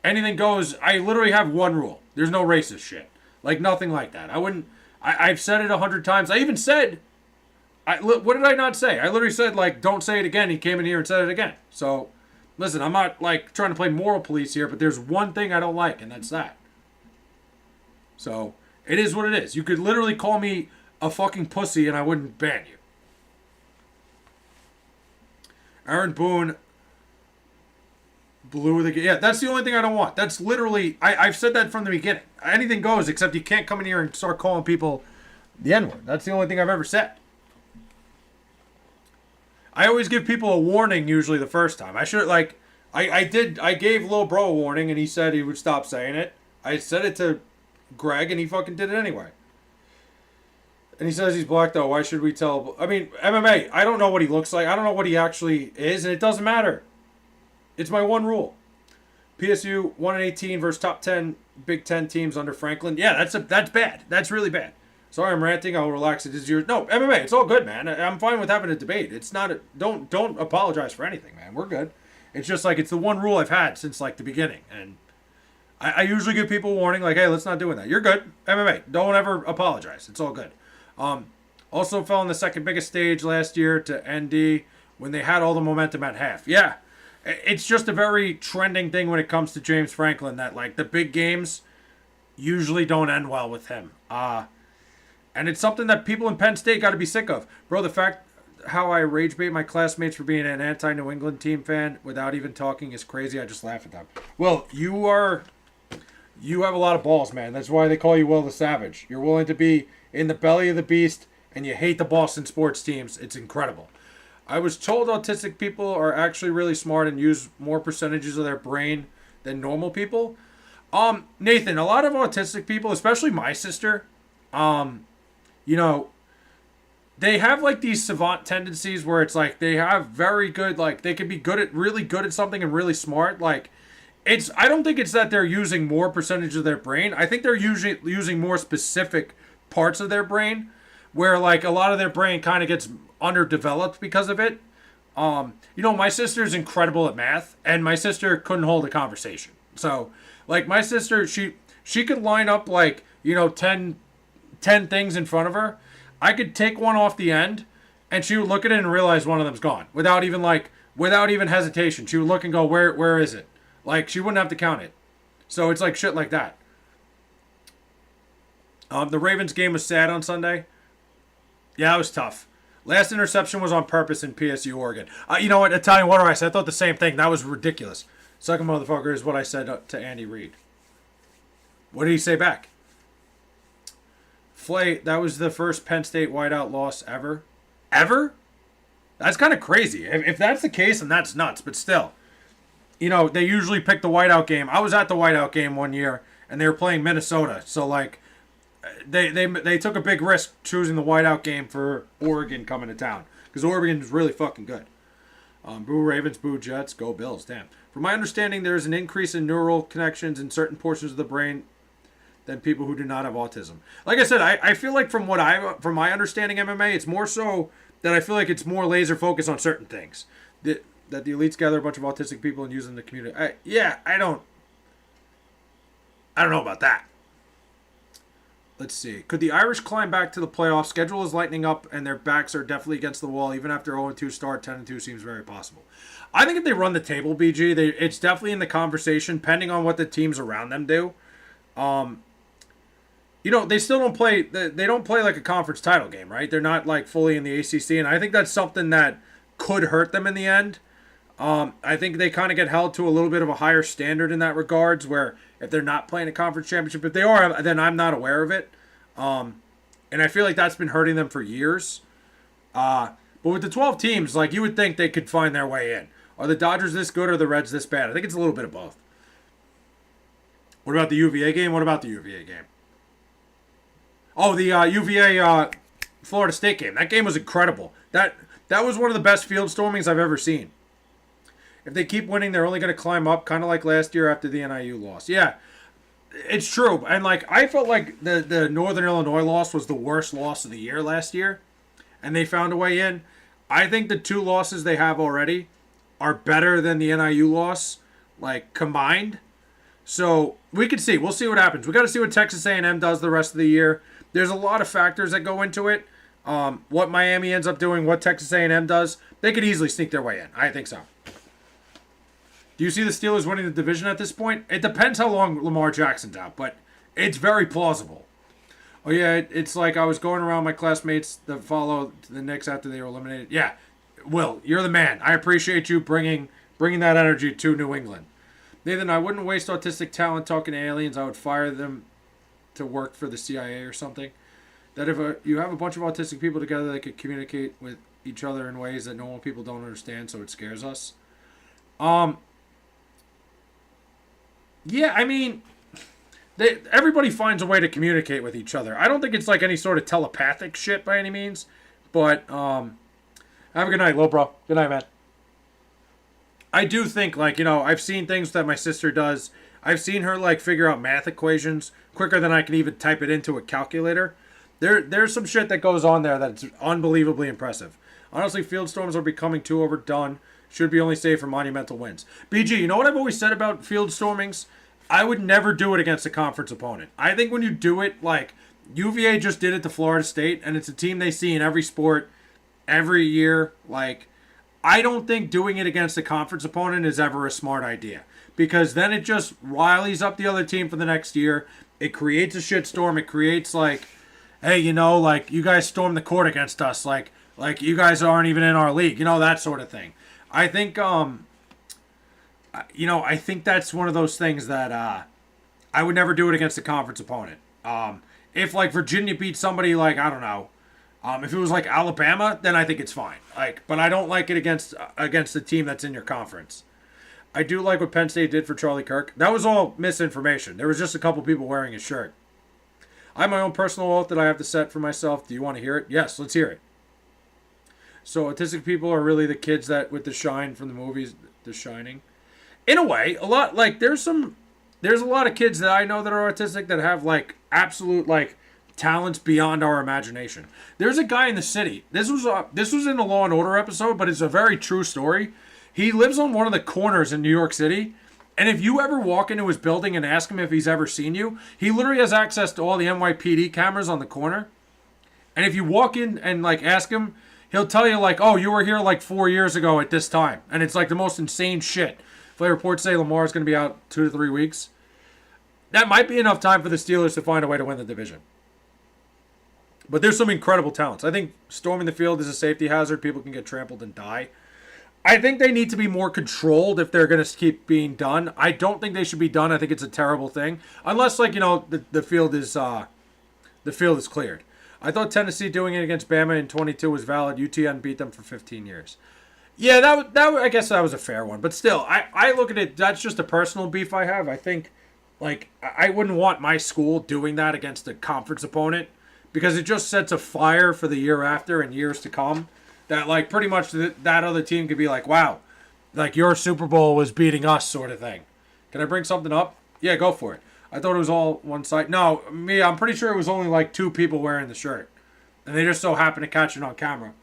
anything goes. I literally have one rule. There's no racist shit. Like, nothing like that. I've said it 100 times. I even said, what did I not say? I literally said, like, don't say it again. He came in here and said it again. So, Listen, I'm not like trying to play moral police here, but there's one thing I don't like, and that's that. So it is what it is. You could literally call me a fucking pussy, and I wouldn't ban you. Aaron Boone blew the game. Yeah, that's the only thing I don't want. That's literally, I've said that from the beginning. Anything goes, except you can't come in here and start calling people the N-word. That's the only thing I've ever said. I always give people a warning usually the first time. I should, like, I gave Lil Bro a warning, and he said he would stop saying it. I said it to Greg, and he fucking did it anyway. And he says he's black, though. Why should we tell? I mean, MMA, I don't know what he looks like. I don't know what he actually is, and it doesn't matter. It's my one rule. PSU 1-18 versus top 10 Big Ten teams under Franklin. Yeah, that's bad. That's really bad. Sorry, I'm ranting. I'll relax. It is yours. No, MMA. It's all good, man. I'm fine with having a debate. It's not. Don't apologize for anything, man. We're good. It's just like it's the one rule I've had since like the beginning, and I usually give people a warning, like, hey, let's not doing that. You're good. MMA. Don't ever apologize. It's all good. Also fell on the second biggest stage last year to ND when they had all the momentum at half. Yeah, it's just a very trending thing when it comes to James Franklin that like the big games usually don't end well with him. And it's something that people in Penn State got to be sick of. Bro, the fact how I rage bait my classmates for being an anti-New England team fan without even talking is crazy. I just laugh at them. Well, you have a lot of balls, man. That's why they call you Will the Savage. You're willing to be in the belly of the beast, and you hate the Boston sports teams. It's incredible. I was told autistic people are actually really smart and use more percentages of their brain than normal people. Nathan, a lot of autistic people, especially my sister, you know, they have like these savant tendencies where it's like they have very good, like they can be really good at something and really smart. Like I don't think it's that they're using more percentage of their brain. I think they're usually using more specific parts of their brain where like a lot of their brain kind of gets underdeveloped because of it. My sister's incredible at math, and my sister couldn't hold a conversation. So like my sister, she could line up like, 10 things in front of her. I could take one off the end, and she would look at it and realize one of them's gone without even hesitation. She would look and go, where is it? Like she wouldn't have to count it. So it's like shit like that. The Ravens game was sad on Sunday. Yeah, it was tough. Last interception was on purpose in PSU Oregon. You know what, Italian Water Ice, I thought the same thing. That was ridiculous. Second motherfucker is what I said to Andy Reid. What did he say back? Flay, that was the first Penn State whiteout loss ever. Ever? That's kind of crazy. If that's the case, then that's nuts. But still, they usually pick the whiteout game. I was at the whiteout game one year, and they were playing Minnesota. So, like, they took a big risk choosing the whiteout game for Oregon coming to town. Because Oregon is really fucking good. Boo Ravens, boo Jets, go Bills. Damn. From my understanding, there's an increase in neural connections in certain portions of the brain than people who do not have autism. Like I said, I feel like from my understanding MMA, it's more so that I feel like it's more laser focused on certain things. That the elites gather a bunch of autistic people and use them in the community. I don't know about that. Let's see. Could the Irish climb back to the playoffs? Schedule is lightening up, and their backs are definitely against the wall. Even after 0-2 start, 10-2 seems very possible. I think if they run the table, BG, it's definitely in the conversation, depending on what the teams around them do. They still don't play. They don't play like a conference title game, right? They're not like fully in the ACC, and I think that's something that could hurt them in the end. I think they kind of get held to a little bit of a higher standard in that regards, where if they're not playing a conference championship, if they are, then I'm not aware of it. And I feel like that's been hurting them for years. But with the 12 teams, like you would think they could find their way in. Are the Dodgers this good or the Reds this bad? I think it's a little bit of both. What about the UVA game? What about the UVA game? Oh, the UVA Florida State game. That game was incredible. That was one of the best field stormings I've ever seen. If they keep winning, they're only going to climb up, kind of like last year after the NIU loss. Yeah, it's true. And like I felt like the Northern Illinois loss was the worst loss of the year last year, and they found a way in. I think the two losses they have already are better than the NIU loss, like combined. So we can see. We'll see what happens. We got to see what Texas A&M does the rest of the year. There's a lot of factors that go into it. What Miami ends up doing, what Texas A&M does, they could easily sneak their way in. I think so. Do you see the Steelers winning the division at this point? It depends how long Lamar Jackson's out, but it's very plausible. Oh yeah, it's like I was going around my classmates that follow the Knicks after they were eliminated. Yeah, Will, you're the man. I appreciate you bringing that energy to New England. Nathan, I wouldn't waste autistic talent talking to aliens. I would fire them to work for the CIA or something. That if you have a bunch of autistic people together, they could communicate with each other in ways that normal people don't understand, so it scares us. Um, yeah, I mean, everybody finds a way to communicate with each other. I don't think it's like any sort of telepathic shit by any means, but have a good night, little bro. Good night, man. I do think, like, I've seen things that my sister does. I've seen her, like, figure out math equations quicker than I can even type it into a calculator. There's some shit that goes on there that's unbelievably impressive. Honestly, field storms are becoming too overdone. Should be only saved for monumental wins. BG, you know what I've always said about field stormings? I would never do it against a conference opponent. I think when you do it, like, UVA just did it to Florida State, and it's a team they see in every sport every year. Like, I don't think doing it against a conference opponent is ever a smart idea. Because then it just riles up the other team for the next year. It creates a shitstorm. It creates, like, hey, like, you guys stormed the court against us. Like you guys aren't even in our league. That sort of thing. I think, I think that's one of those things that I would never do it against a conference opponent. If, like, Virginia beat somebody, like, I don't know, if it was like Alabama, then I think it's fine. But I don't like it against the team that's in your conference. I do like what Penn State did for Charlie Kirk. That was all misinformation. There was just a couple people wearing his shirt. I have my own personal oath that I have to set for myself. Do you want to hear it? Yes, let's hear it. So autistic people are really the kids that with the shine from the movies, The Shining. In a way, a lot like there's a lot of kids that I know that are autistic that have like absolute like talents beyond our imagination. There's a guy in the city. This was in a Law and Order episode, but it's a very true story. He lives on one of the corners in New York City. And if you ever walk into his building and ask him if he's ever seen you, he literally has access to all the NYPD cameras on the corner. And if you walk in and like ask him, he'll tell you like, oh, you were here like 4 years ago at this time. And it's like the most insane shit. Flair reports say Lamar's going to be out 2 to 3 weeks. That might be enough time for the Steelers to find a way to win the division. But there's some incredible talents. I think storming the field is a safety hazard. People can get trampled and die. I think they need to be more controlled if they're going to keep being done. I don't think they should be done. I think it's a terrible thing. Unless, like, the field is cleared. I thought Tennessee doing it against Bama in 22 was valid. UTN beat them for 15 years. Yeah, I guess that was a fair one. But still, I look at it, that's just a personal beef I have. I think, like, I wouldn't want my school doing that against a conference opponent because it just sets a fire for the year after and years to come. That, like, pretty much that other team could be like, wow, like, your Super Bowl was beating us sort of thing. Can I bring something up? Yeah, go for it. I thought it was all one side. No, I'm pretty sure it was only, like, 2 people wearing the shirt. And they just so happened to catch it on camera.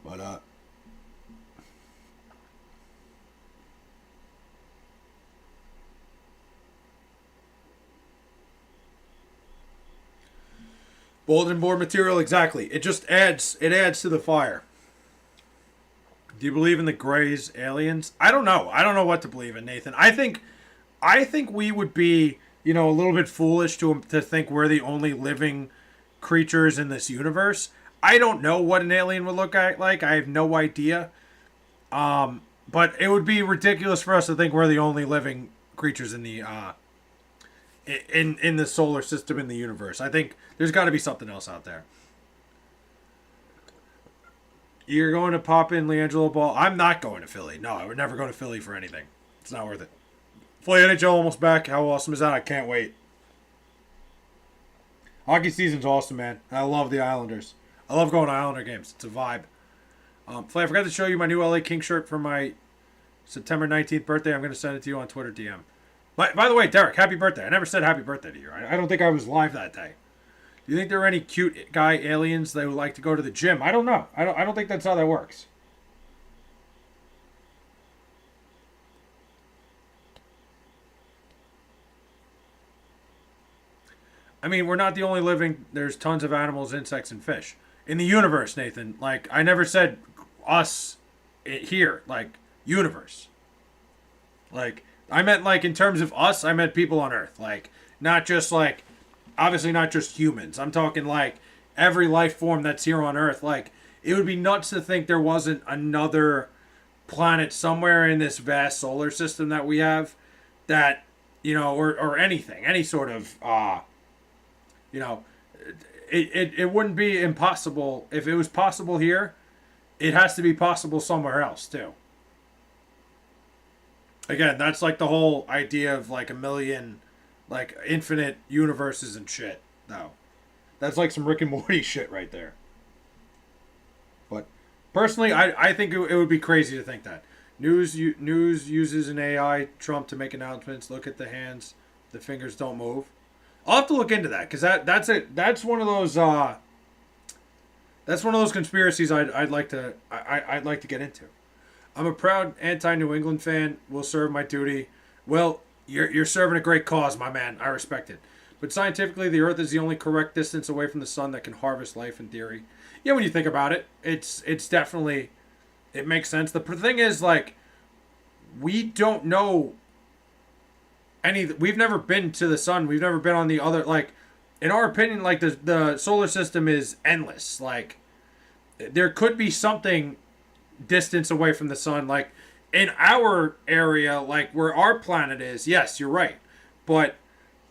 But, bulletin board material, exactly. It just adds to the fire. Do you believe in the Greys aliens? I don't know. I don't know what to believe in, Nathan. I think we would be, a little bit foolish to think we're the only living creatures in this universe. I don't know what an alien would look like. I have no idea. But it would be ridiculous for us to think we're the only living creatures in the in the solar system, in the universe. I think there's got to be something else out there. You're going to pop in LiAngelo Ball? I'm not going to Philly. No, I would never go to Philly for anything. It's not worth it. Play NHL almost back. How awesome is that? I can't wait. Hockey season's awesome, man. I love the Islanders. I love going to Islander games. It's a vibe. Flay, I forgot to show you my new LA King shirt for my September 19th birthday. I'm going to send it to you on Twitter DM. By the way, Derek, happy birthday. I never said happy birthday to you. I don't think I was live that day. Do you think there are any cute guy aliens that would like to go to the gym? I don't know. I don't think that's how that works. I mean, we're not the only living. There's tons of animals, insects, and fish. in the universe, Nathan. Like, I never said us here. Like, universe. Like, I meant, like, in terms of us, I meant people on Earth. Like, not just, like, obviously not just humans. I'm talking, like, every life form that's here on Earth. Like, it would be nuts to think there wasn't another planet somewhere in this vast solar system that we have that, or anything, any sort of, you know, it wouldn't be impossible. If it was possible here, it has to be possible somewhere else, too. Again, that's like the whole idea of like a million, like infinite universes and shit, though. That's like some Rick and Morty shit right there. But personally, I think it would be crazy to think that. News uses an AI Trump to make announcements. Look at the hands. The fingers don't move. I'll have to look into that because that's one of those conspiracies I'd like to get into. I'm a proud anti-New England fan. Will serve my duty. Well, you're serving a great cause, my man. I respect it. But scientifically, the Earth is the only correct distance away from the sun that can harvest life in theory. Yeah, when you think about it, it's definitely, it makes sense. The thing is, like, we don't know we've never been to the sun. We've never been on the other, like, in our opinion, like, the solar system is endless. Like, there could be something distance away from the sun. Like, in our area, like, where our planet is, yes, you're right. But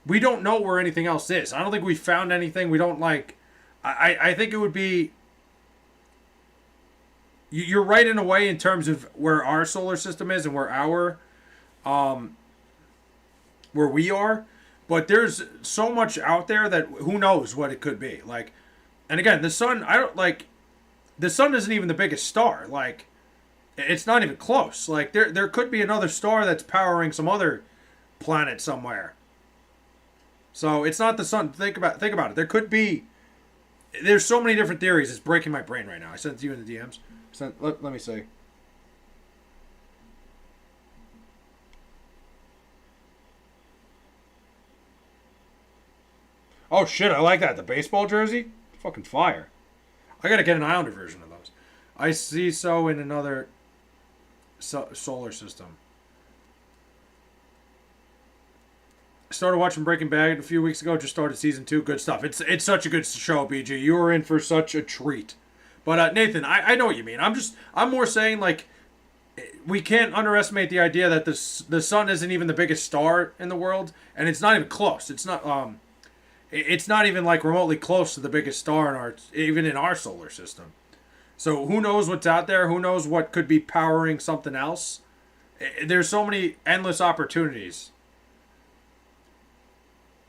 we don't know where anything else is. I don't think we found anything. We don't, like, I think it would be, you're right in a way in terms of where our solar system is and where we are, but there's so much out there that who knows what it could be. Like, and again, the sun, the sun isn't even the biggest star. Like, it's not even close. Like, there could be another star that's powering some other planet somewhere. So it's not the sun. Think about it. There could be. There's so many different theories. It's breaking my brain right now. I sent it to you in the DMs. Let me see. Oh shit! I like that. The baseball jersey, fucking fire. I gotta get an Islander version of those. I see so in another solar system. Started watching Breaking Bad a few weeks ago. Just started season 2. Good stuff. It's such a good show, BG. You were in for such a treat. But Nathan, I know what you mean. I'm more saying, like, we can't underestimate the idea that the sun isn't even the biggest star in the world, and it's not even close. It's not even like remotely close to the biggest star even in our solar system. So who knows what's out there? Who knows what could be powering something else? There's so many endless opportunities.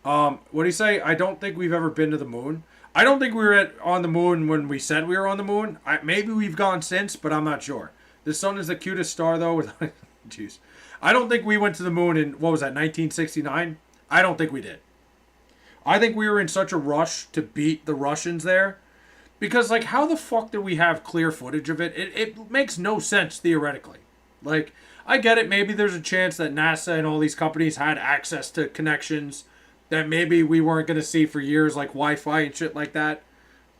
What do you say? I don't think we've ever been to the moon. I don't think we were on the moon when we said we were on the moon. Maybe we've gone since, but I'm not sure. The sun is the cutest star, though. Jeez. I don't think we went to the moon in, what was that, 1969? I don't think we did. I think we were in such a rush to beat the Russians there. Because, like, how the fuck do we have clear footage of it? It makes no sense, theoretically. Like, I get it. Maybe there's a chance that NASA and all these companies had access to connections that maybe we weren't going to see for years, like Wi-Fi and shit like that.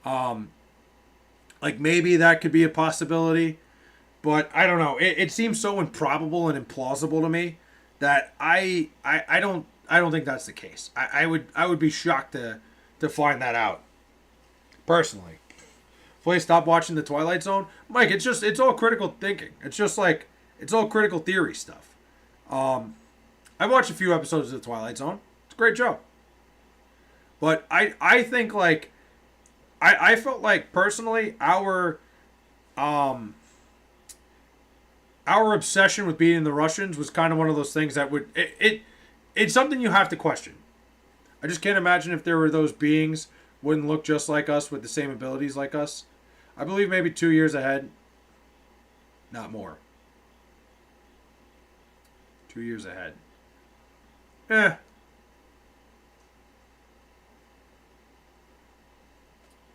Like, maybe that could be a possibility. But I don't know. It seems so improbable and implausible to me that I don't think that's the case. I would be shocked to find that out. Personally. Please stop watching The Twilight Zone. Mike, it's all critical thinking. It's all critical theory stuff. I've watched a few episodes of The Twilight Zone. It's a great show. But I think, like, I felt like personally our obsession with beating the Russians was kind of one of those things that it's something you have to question. I just can't imagine if there were those beings wouldn't look just like us with the same abilities like us. I believe maybe 2 years ahead. Not more. 2 years ahead.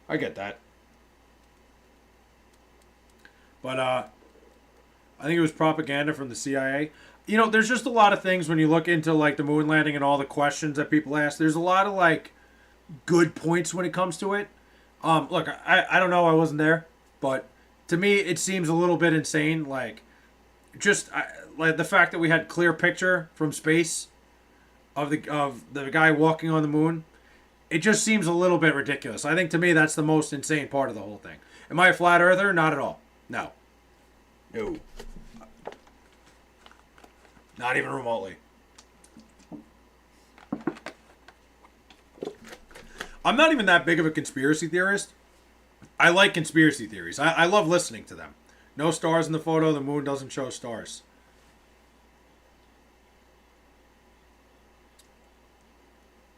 I get that. But I think it was propaganda from the CIA. You know, there's just a lot of things when you look into, like, the moon landing and all the questions that people ask. There's a lot of, like, good points when it comes to it. Look, I don't know. I wasn't there, but to me, it seems a little bit insane. Like the fact that we had clear picture from space of the guy walking on the moon. It just seems a little bit ridiculous. I think to me that's the most insane part of the whole thing. Am I a flat earther? Not at all. No. No. Not even remotely. I'm not even that big of a conspiracy theorist. I like conspiracy theories. I love listening to them. No stars in the photo. The moon doesn't show stars.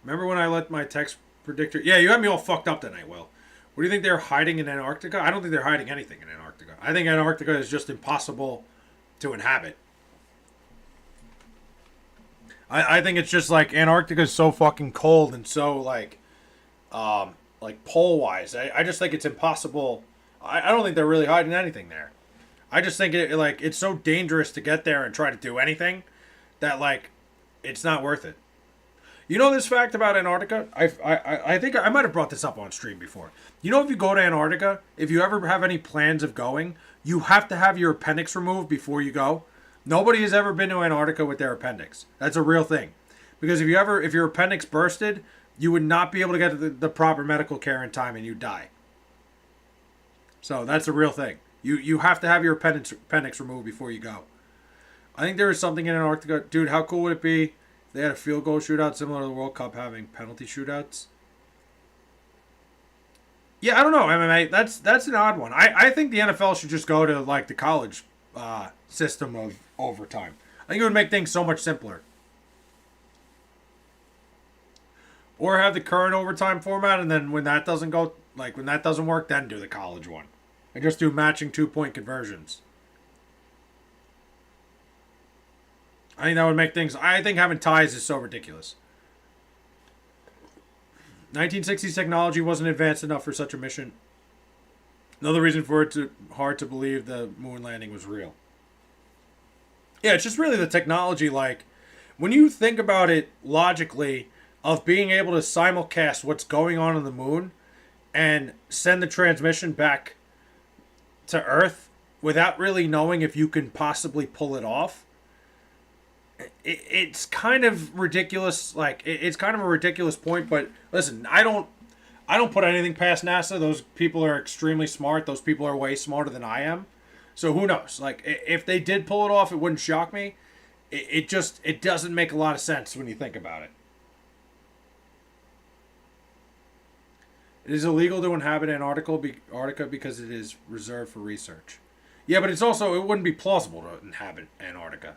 Remember when I let my text predictor... Yeah, you had me all fucked up that night, Will. What do you think they're hiding in Antarctica? I don't think they're hiding anything in Antarctica. I think Antarctica is just impossible to inhabit. I think it's just like Antarctica is so fucking cold and so like pole wise. I just think it's impossible. I don't think they're really hiding anything there. I just think it's so dangerous to get there and try to do anything that like it's not worth it. You know this fact about Antarctica? I think I might have brought this up on stream before. You know, if you go to Antarctica, if you ever have any plans of going, you have to have your appendix removed before you go. Nobody has ever been to Antarctica with their appendix. That's a real thing. Because if your appendix bursted, you would not be able to get the proper medical care in time and you'd die. So that's a real thing. You have to have your appendix removed before you go. I think there is something in Antarctica. Dude, how cool would it be if they had a field goal shootout similar to the World Cup having penalty shootouts? Yeah, I don't know, MMA. That's an odd one. I think the NFL should just go to like the college system of overtime. I think it would make things so much simpler. Or have the current overtime format, and then when that doesn't work, then do the college one, and just do matching 2-point conversions. I think that would make things. I think having ties is so ridiculous. 1960s technology wasn't advanced enough for such a mission. Another reason for it hard to believe the moon landing was real. Yeah, it's just really the technology. Like, when you think about it logically, of being able to simulcast what's going on the moon and send the transmission back to Earth without really knowing if you can possibly pull it off. It's kind of ridiculous. Like, it's kind of a ridiculous point. But listen, I don't put anything past NASA. Those people are extremely smart. Those people are way smarter than I am. So who knows? Like, if they did pull it off, it wouldn't shock me. It doesn't make a lot of sense when you think about it. It is illegal to inhabit Antarctica because it is reserved for research. Yeah, but it wouldn't be plausible to inhabit Antarctica.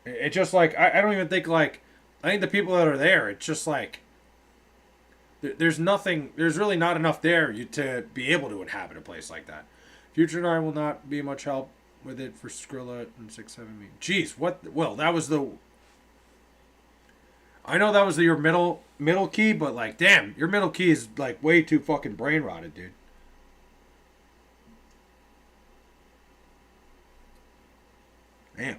It's just like, I don't even think like, I think the people that are there, it's just like, there's really not enough there to be able to inhabit a place like that. Future and I will not be much help with it for Skrilla and 6-7 me. Jeez, what? Well, that was the. I know that was your middle key, but like, damn, your middle key is like way too fucking brain rotted, dude. Damn.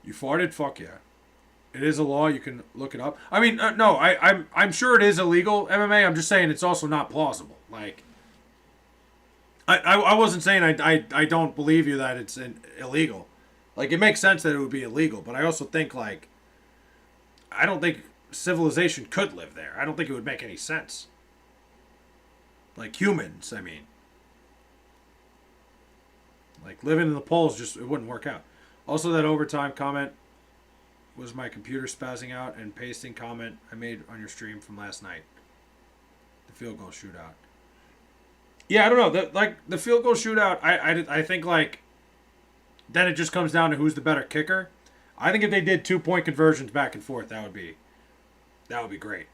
You farted? Fuck yeah. It is a law. You can look it up. I mean, no, I'm sure it is illegal, MMA. I'm just saying it's also not plausible. Like, I wasn't saying I don't believe you that it's illegal. Like, it makes sense that it would be illegal, but I also think, like, I don't think civilization could live there. I don't think it would make any sense. Like, humans, I mean. Like, living in the poles, it wouldn't work out. Also, that overtime comment was my computer spazzing out and pasting comment I made on your stream from last night. The field goal shootout. Yeah, I don't know. The field goal shootout, I think, like, then it just comes down to who's the better kicker. I think if they did 2-point conversions back and forth, that would be great.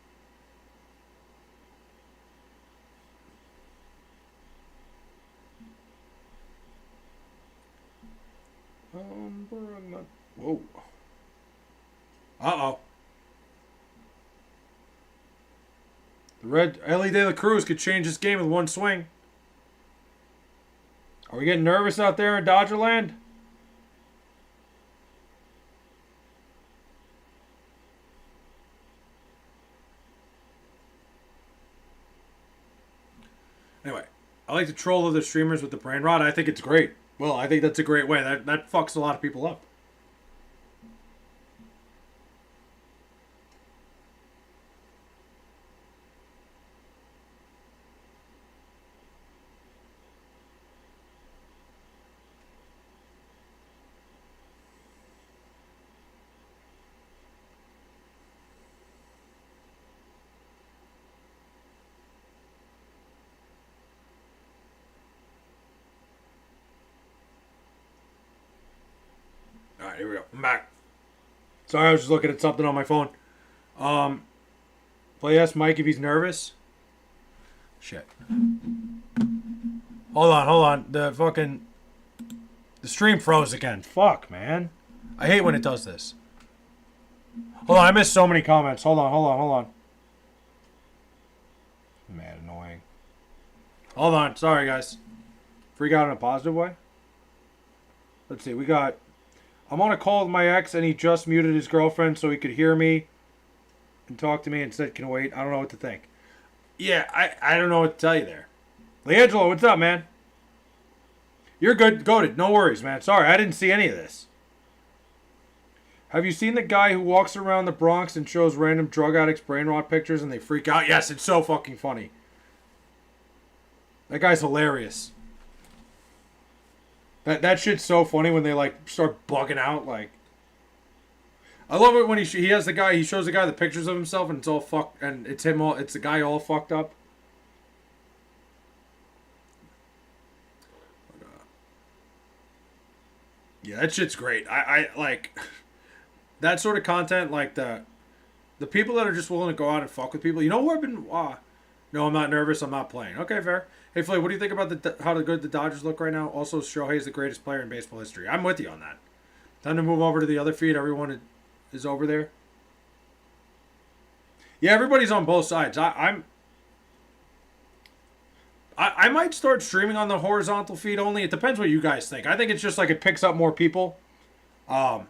Whoa. Uh-oh. The red Ellie De La Cruz could change this game with one swing. Are we getting nervous out there in Dodgerland? Anyway, I like to troll other streamers with the brain rot. I think it's great. Well, I think that's a great way. That fucks a lot of people up. All right, here we go. I'm back. Sorry, I was just looking at something on my phone. Play ask Mike if he's nervous. Shit. Hold on. The stream froze again. Fuck, man. I hate when it does this. Hold on, I missed so many comments. Hold on. Mad annoying. Hold on, sorry guys. Freak out in a positive way. Let's see, we got... I'm on a call with my ex and he just muted his girlfriend so he could hear me and talk to me and said, can wait. I don't know what to think. Yeah, I don't know what to tell you there. Leangelo, what's up, man? You're good. Goated. No worries, man. Sorry, I didn't see any of this. Have you seen the guy who walks around the Bronx and shows random drug addicts brain rot pictures and they freak out? Yes, it's so fucking funny. That guy's hilarious. That shit's so funny when they like start bugging out. Like, I love it when he has the guy. He shows the guy the pictures of himself and it's all fucked and it's him all. It's the guy all fucked up. Yeah, that shit's great. I like that sort of content. Like the people that are just willing to go out and fuck with people. You know who I've been? No, I'm not nervous. I'm not playing. Okay, fair. Hey, Flay, what do you think about how good the Dodgers look right now? Also, Shohei's the greatest player in baseball history. I'm with you on that. Time to move over to the other feed. Everyone is over there. Yeah, everybody's on both sides. I might start streaming on the horizontal feed only. It depends what you guys think. I think it's just like it picks up more people. But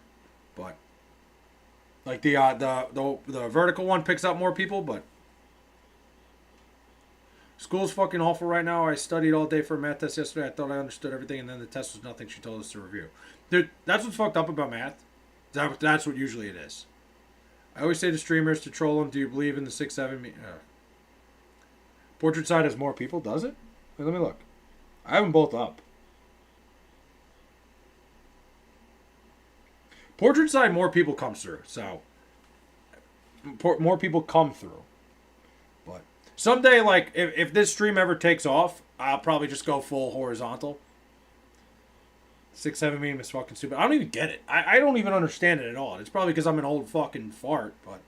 like the vertical one picks up more people, but school's fucking awful right now. I studied all day for a math test yesterday. I thought I understood everything, and then the test was nothing she told us to review. Dude, that's what's fucked up about math. That's what usually it is. I always say to streamers to troll them, do you believe in the 6-7? Portrait side has more people, does it? Wait, let me look. I have them both up. Portrait side, more people comes through, so more people come through. But someday, like, if this stream ever takes off, I'll probably just go full horizontal. 6-7 meme is fucking stupid. I don't even get it. I don't even understand it at all. It's probably because I'm an old fucking fart, but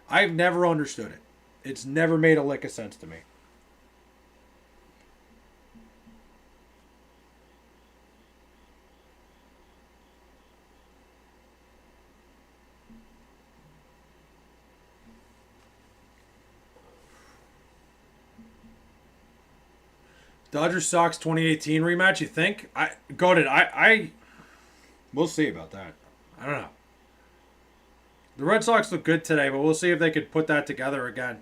I've never understood it. It's never made a lick of sense to me. Dodgers Sox 2018 rematch, you think? We'll see about that. I don't know. The Red Sox look good today, but we'll see if they could put that together again.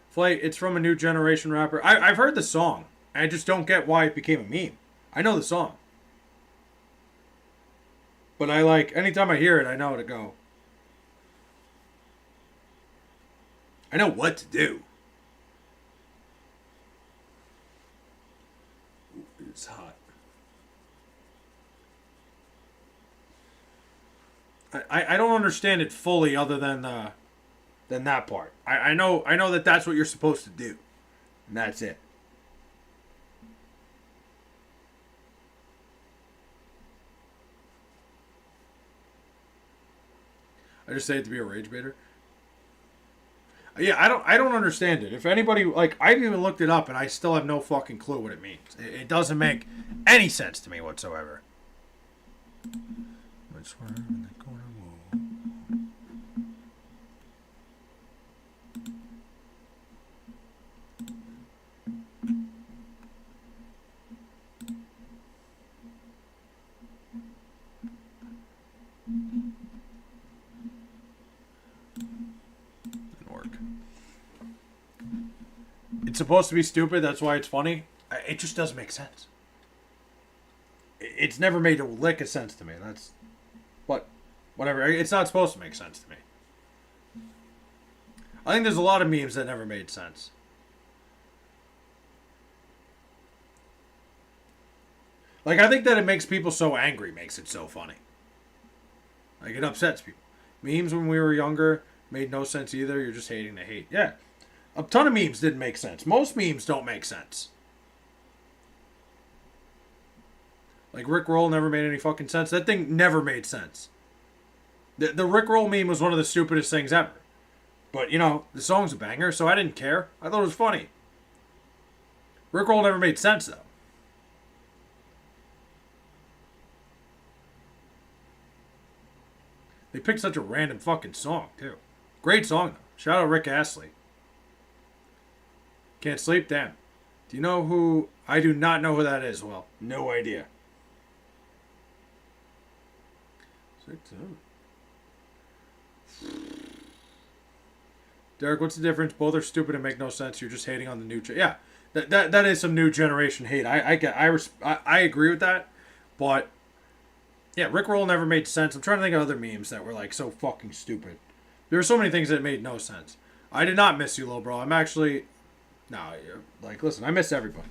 Flay, it's from a new generation rapper. I've heard the song. I just don't get why it became a meme. I know the song. But anytime I hear it, I know to go. I know what to do. It's hot. I don't understand it fully other than that part. I know that that's what you're supposed to do. And that's it. I just say it to be a rage baiter. Yeah, I don't understand it. If anybody, like, I've even looked it up and I still have no fucking clue what it means. It doesn't make any sense to me whatsoever. I swear in the corner wall. supposed to be stupid. That's why it's funny. It just doesn't make sense. It's never made a lick of sense to me. But whatever. It's not supposed to make sense to me. I think there's a lot of memes that never made sense. Like, I think that it makes people so angry makes it so funny. Like, it upsets people. Memes when we were younger made no sense either. You're just hating to hate. Yeah. A ton of memes didn't make sense. Most memes don't make sense. Like, Rick Roll never made any fucking sense. That thing never made sense. The Rick Roll meme was one of the stupidest things ever. But, you know, the song's a banger, so I didn't care. I thought it was funny. Rick Roll never made sense, though. They picked such a random fucking song, too. Great song, though. Shout out Rick Astley. Can't sleep? Damn. Do you know who... I do not know who that is. Well, no idea. 6, 7. Derek, what's the difference? Both are stupid and make no sense. You're just hating on the new... Yeah, that is some new generation hate. I agree with that, but... Yeah, Rick Roll never made sense. I'm trying to think of other memes that were, like, so fucking stupid. There were so many things that made no sense. I did not miss you, little bro. I'm actually... No, like, listen, I miss everybody.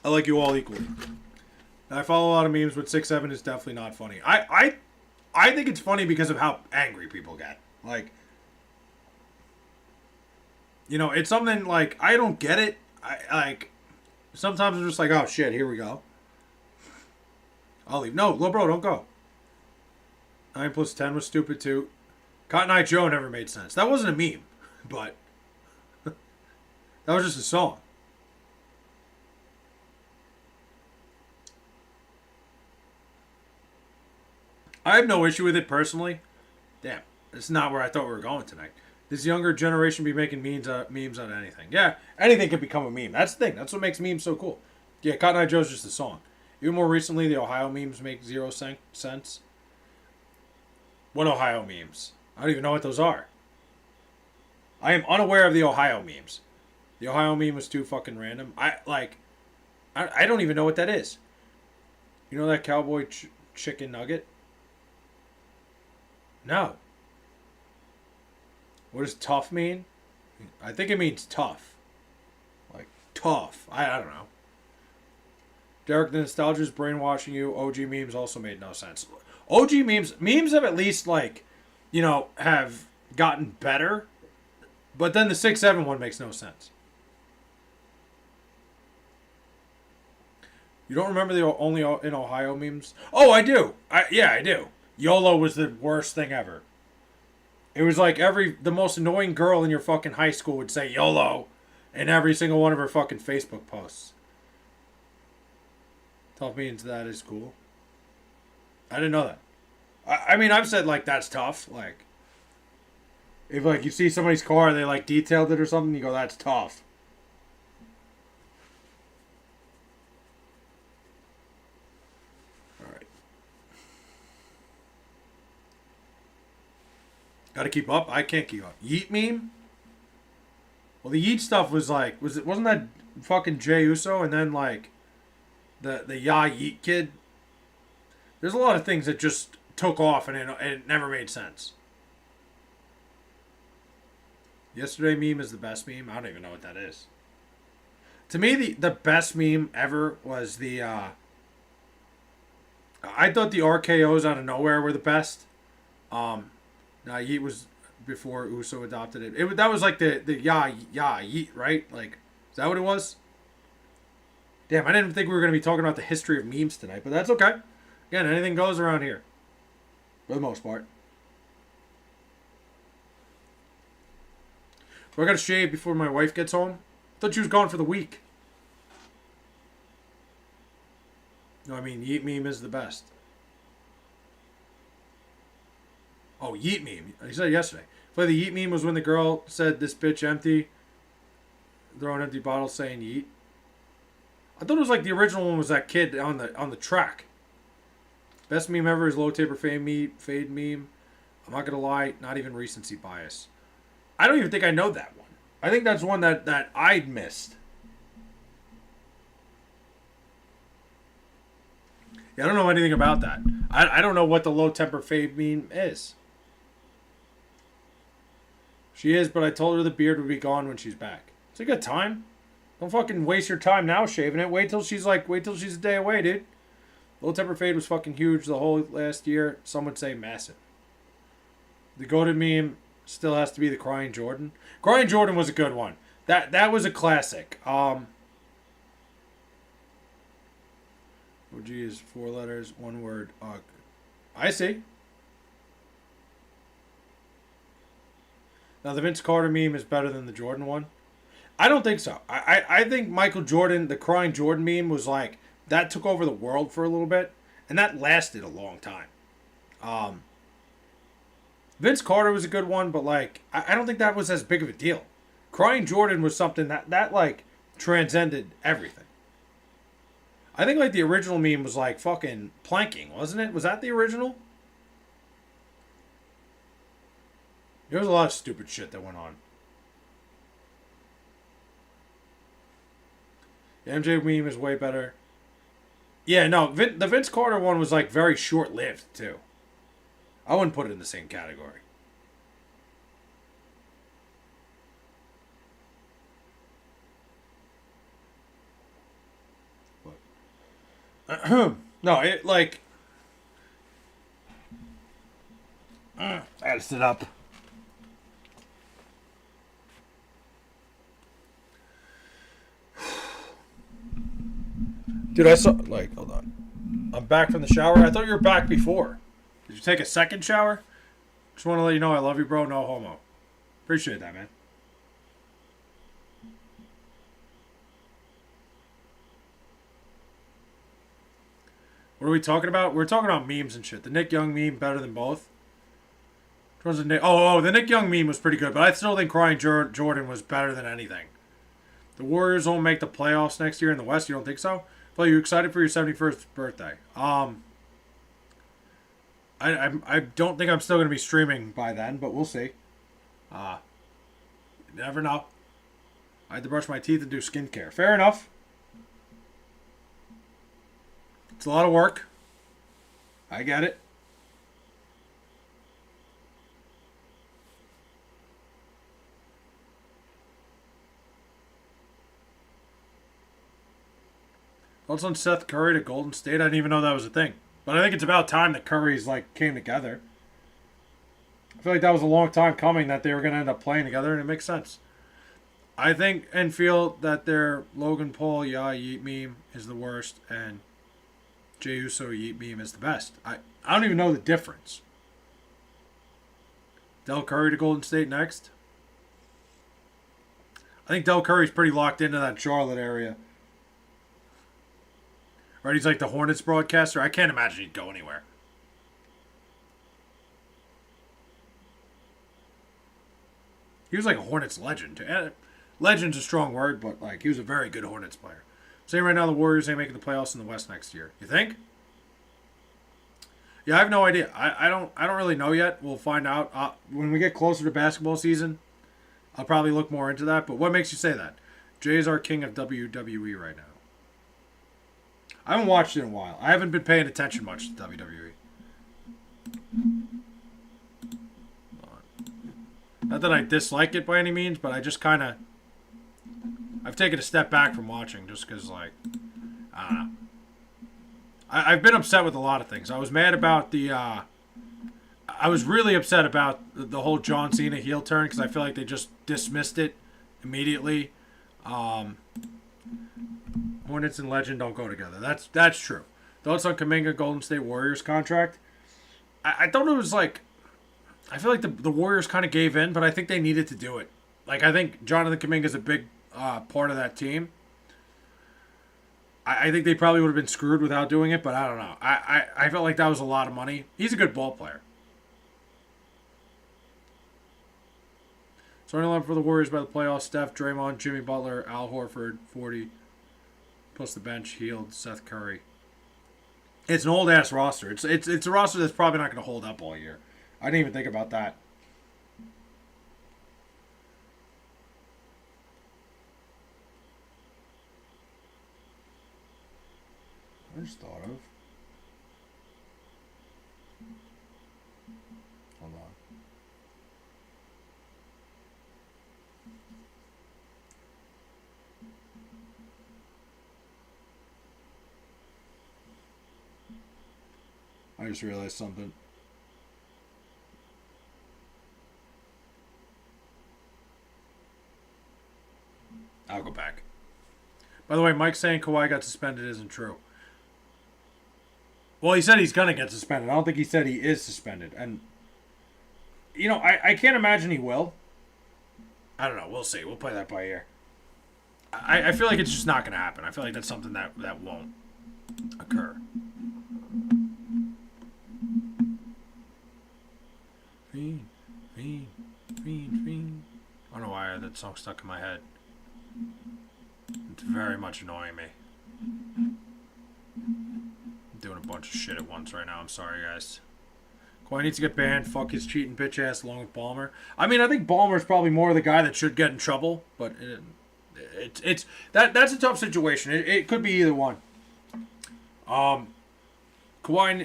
I like you all equally. I follow a lot of memes, but 6-7 is definitely not funny. I think it's funny because of how angry people get. Like... You know, it's something, like, I don't get it. Sometimes I'm just like, oh, shit, here we go. I'll leave. No, little bro, don't go. 9 plus 10 was stupid, too. Cotton Eye Joe never made sense. That wasn't a meme, but that was just a song. I have no issue with it personally. Damn, it's not where I thought we were going tonight. This younger generation be making memes out of anything. Yeah, anything can become a meme. That's the thing. That's what makes memes so cool. Yeah, Cotton Eye Joe's just a song. Even more recently, the Ohio memes make zero sense. What Ohio memes? I don't even know what those are. I am unaware of the Ohio memes. The Ohio meme was too fucking random. I don't even know what that is. You know that cowboy chicken nugget? No. What does tough mean? I think it means tough. Like, tough. I don't know. Derek, the nostalgia is brainwashing you. OG memes also made no sense. OG memes have at least, like, you know, have gotten better. But then the 6-7 one makes no sense. You don't remember the only in Ohio memes? Oh, I do. Yeah, I do. YOLO was the worst thing ever. It was like the most annoying girl in your fucking high school would say YOLO in every single one of her fucking Facebook posts. Tough means that is cool. I didn't know that. I mean, I've said, like, that's tough. Like, if, like, you see somebody's car and they, like, detailed it or something, you go, that's tough. All right. Gotta keep up? I can't keep up. Yeet meme? Well, the Yeet stuff was, like, wasn't that fucking Jey Uso and then, like, the Ya Yeet kid? There's a lot of things that just took off and it never made sense. Yesterday meme is the best meme. I don't even know what that is. To me, the best meme ever was the... I thought the RKOs out of nowhere were the best. Now, Yeet was before Uso adopted it. That was like the Ya Yeet, right? Like, is that what it was? Damn, I didn't think we were going to be talking about the history of memes tonight, but that's okay. Again, anything goes around here. For the most part. So I got to shave before my wife gets home. I thought she was gone for the week. No, I mean, Yeet meme is the best. Oh, Yeet meme. I said it yesterday. But the Yeet meme was when the girl said, "This bitch empty." Throwing empty bottles saying Yeet. I thought it was like the original one was that kid on the track. Best meme ever is low taper fade meme. I'm not gonna lie, not even recency bias. I don't even think I know that one. I think that's one that I'd missed. Yeah, I don't know anything about that. I don't know what the low temper fade meme is. She is, but I told her the beard would be gone when she's back. It's a good time. Don't fucking waste your time now shaving it. Wait till she's a day away, dude. Low temper fade was fucking huge the whole last year. Some would say massive. The goated meme still has to be the Crying Jordan. Crying Jordan was a good one. That was a classic. OG is 4 letters, 1 word. I see. Now the Vince Carter meme is better than the Jordan one. I don't think so. I think Michael Jordan, the Crying Jordan meme was like, that took over the world for a little bit. And that lasted a long time. Vince Carter was a good one, but like, I don't think that was as big of a deal. Crying Jordan was something that like transcended everything. I think like the original meme was like fucking planking, wasn't it? Was that the original? There was a lot of stupid shit that went on. The MJ meme is way better. Yeah, no, the Vince Carter one was like very short-lived too. I wouldn't put it in the same category. But, no, it like I gotta sit up. Dude, I saw like hold on. I'm back from the shower. I thought you were back before. Did you take a second shower? Just want to let you know I love you, bro. No homo. Appreciate that, man. What are we talking about? We're talking about memes and shit. The Nick Young meme better than both. The Nick Young meme was pretty good, but I still think Crying Jordan was better than anything. The Warriors won't make the playoffs next year in the West. You don't think so? Well, you excited for your 71st birthday? I don't think I'm still going to be streaming by then, but we'll see. You never know. I had to brush my teeth and do skincare. Fair enough. It's a lot of work. I get it. Thoughts on Seth Curry to Golden State? I didn't even know that was a thing. But I think it's about time that Curry's like came together. I feel like that was a long time coming that they were going to end up playing together, and it makes sense. I think and feel that their Logan Paul Yeet meme is the worst, and Jey Uso Yeet meme is the best. I don't even know the difference. Del Curry to Golden State next. I think Del Curry's pretty locked into that Charlotte area. Right, he's like the Hornets broadcaster. I can't imagine he'd go anywhere. He was like a Hornets legend. Legend's a strong word, but like he was a very good Hornets player. Saying right now the Warriors ain't making the playoffs in the West next year. You think? Yeah, I have no idea. I don't really know yet. We'll find out when we get closer to basketball season. I'll probably look more into that. But what makes you say that? Jay is our king of WWE right now. I haven't watched it in a while. I haven't been paying attention much to WWE. Not that I dislike it by any means, but I just kind of... I've taken a step back from watching just because, like... I don't know. I've been upset with a lot of things. I was mad about the... I was really upset about the whole John Cena heel turn because I feel like they just dismissed it immediately. Hornets and Legend don't go together. That's true. Thoughts on Kuminga Golden State Warriors contract? I thought it was like... I feel like the Warriors kind of gave in, but I think they needed to do it. Like, I think Jonathan Kuminga is a big part of that team. I think they probably would have been screwed without doing it, but I don't know. I felt like that was a lot of money. He's a good ball player. Starting line for the Warriors by the playoffs: Steph, Draymond, Jimmy Butler, Al Horford, 40. Plus the bench, Hield, Seth Curry. It's an old-ass roster. It's a roster that's probably not going to hold up all year. I didn't even think about that. I just thought of. Hold on. I just realized something. I'll go back. By the way, Mike saying Kawhi got suspended isn't true. Well, he said he's gonna get suspended. I don't think he said he is suspended. And I can't imagine he will. I don't know. We'll see. We'll play that by ear. I feel like it's just not gonna happen. I feel like that's something that won't occur. Fiend, fiend, fiend, fiend. I don't know why that song stuck in my head. It's very much annoying me. I'm doing a bunch of shit at once right now. I'm sorry, guys. Kawhi needs to get banned. Fuck his cheating bitch ass along with Ballmer. I mean, I think Ballmer's probably more the guy that should get in trouble, but that's a tough situation. It could be either one. Kawhi.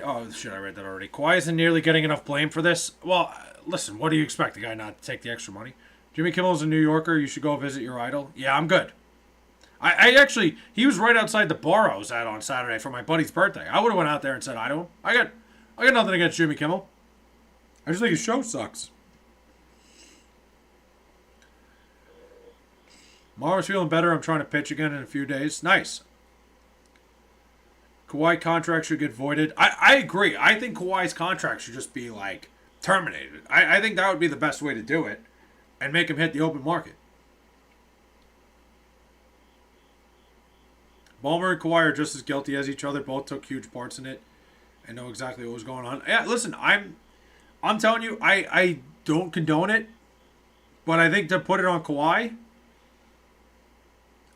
Oh shit, I read that already. Kawhi isn't nearly getting enough blame for this. Well, listen. What do you expect? The guy not to take the extra money? Jimmy Kimmel's a New Yorker. You should go visit your idol. Yeah, I'm good. I actually, he was right outside the bar I was at on Saturday for my buddy's birthday. I would have went out there and said hi to him. I got nothing against Jimmy Kimmel. I just think his show sucks. Marvin's feeling better. I'm trying to pitch again in a few days. Nice. Kawhi contract should get voided. I agree. I think Kawhi's contract should just be, like, terminated. I think that would be the best way to do it and make him hit the open market. Ballmer and Kawhi are just as guilty as each other. Both took huge parts in it and know exactly what was going on. Yeah, listen, I'm telling you, I don't condone it, but I think to put it on Kawhi,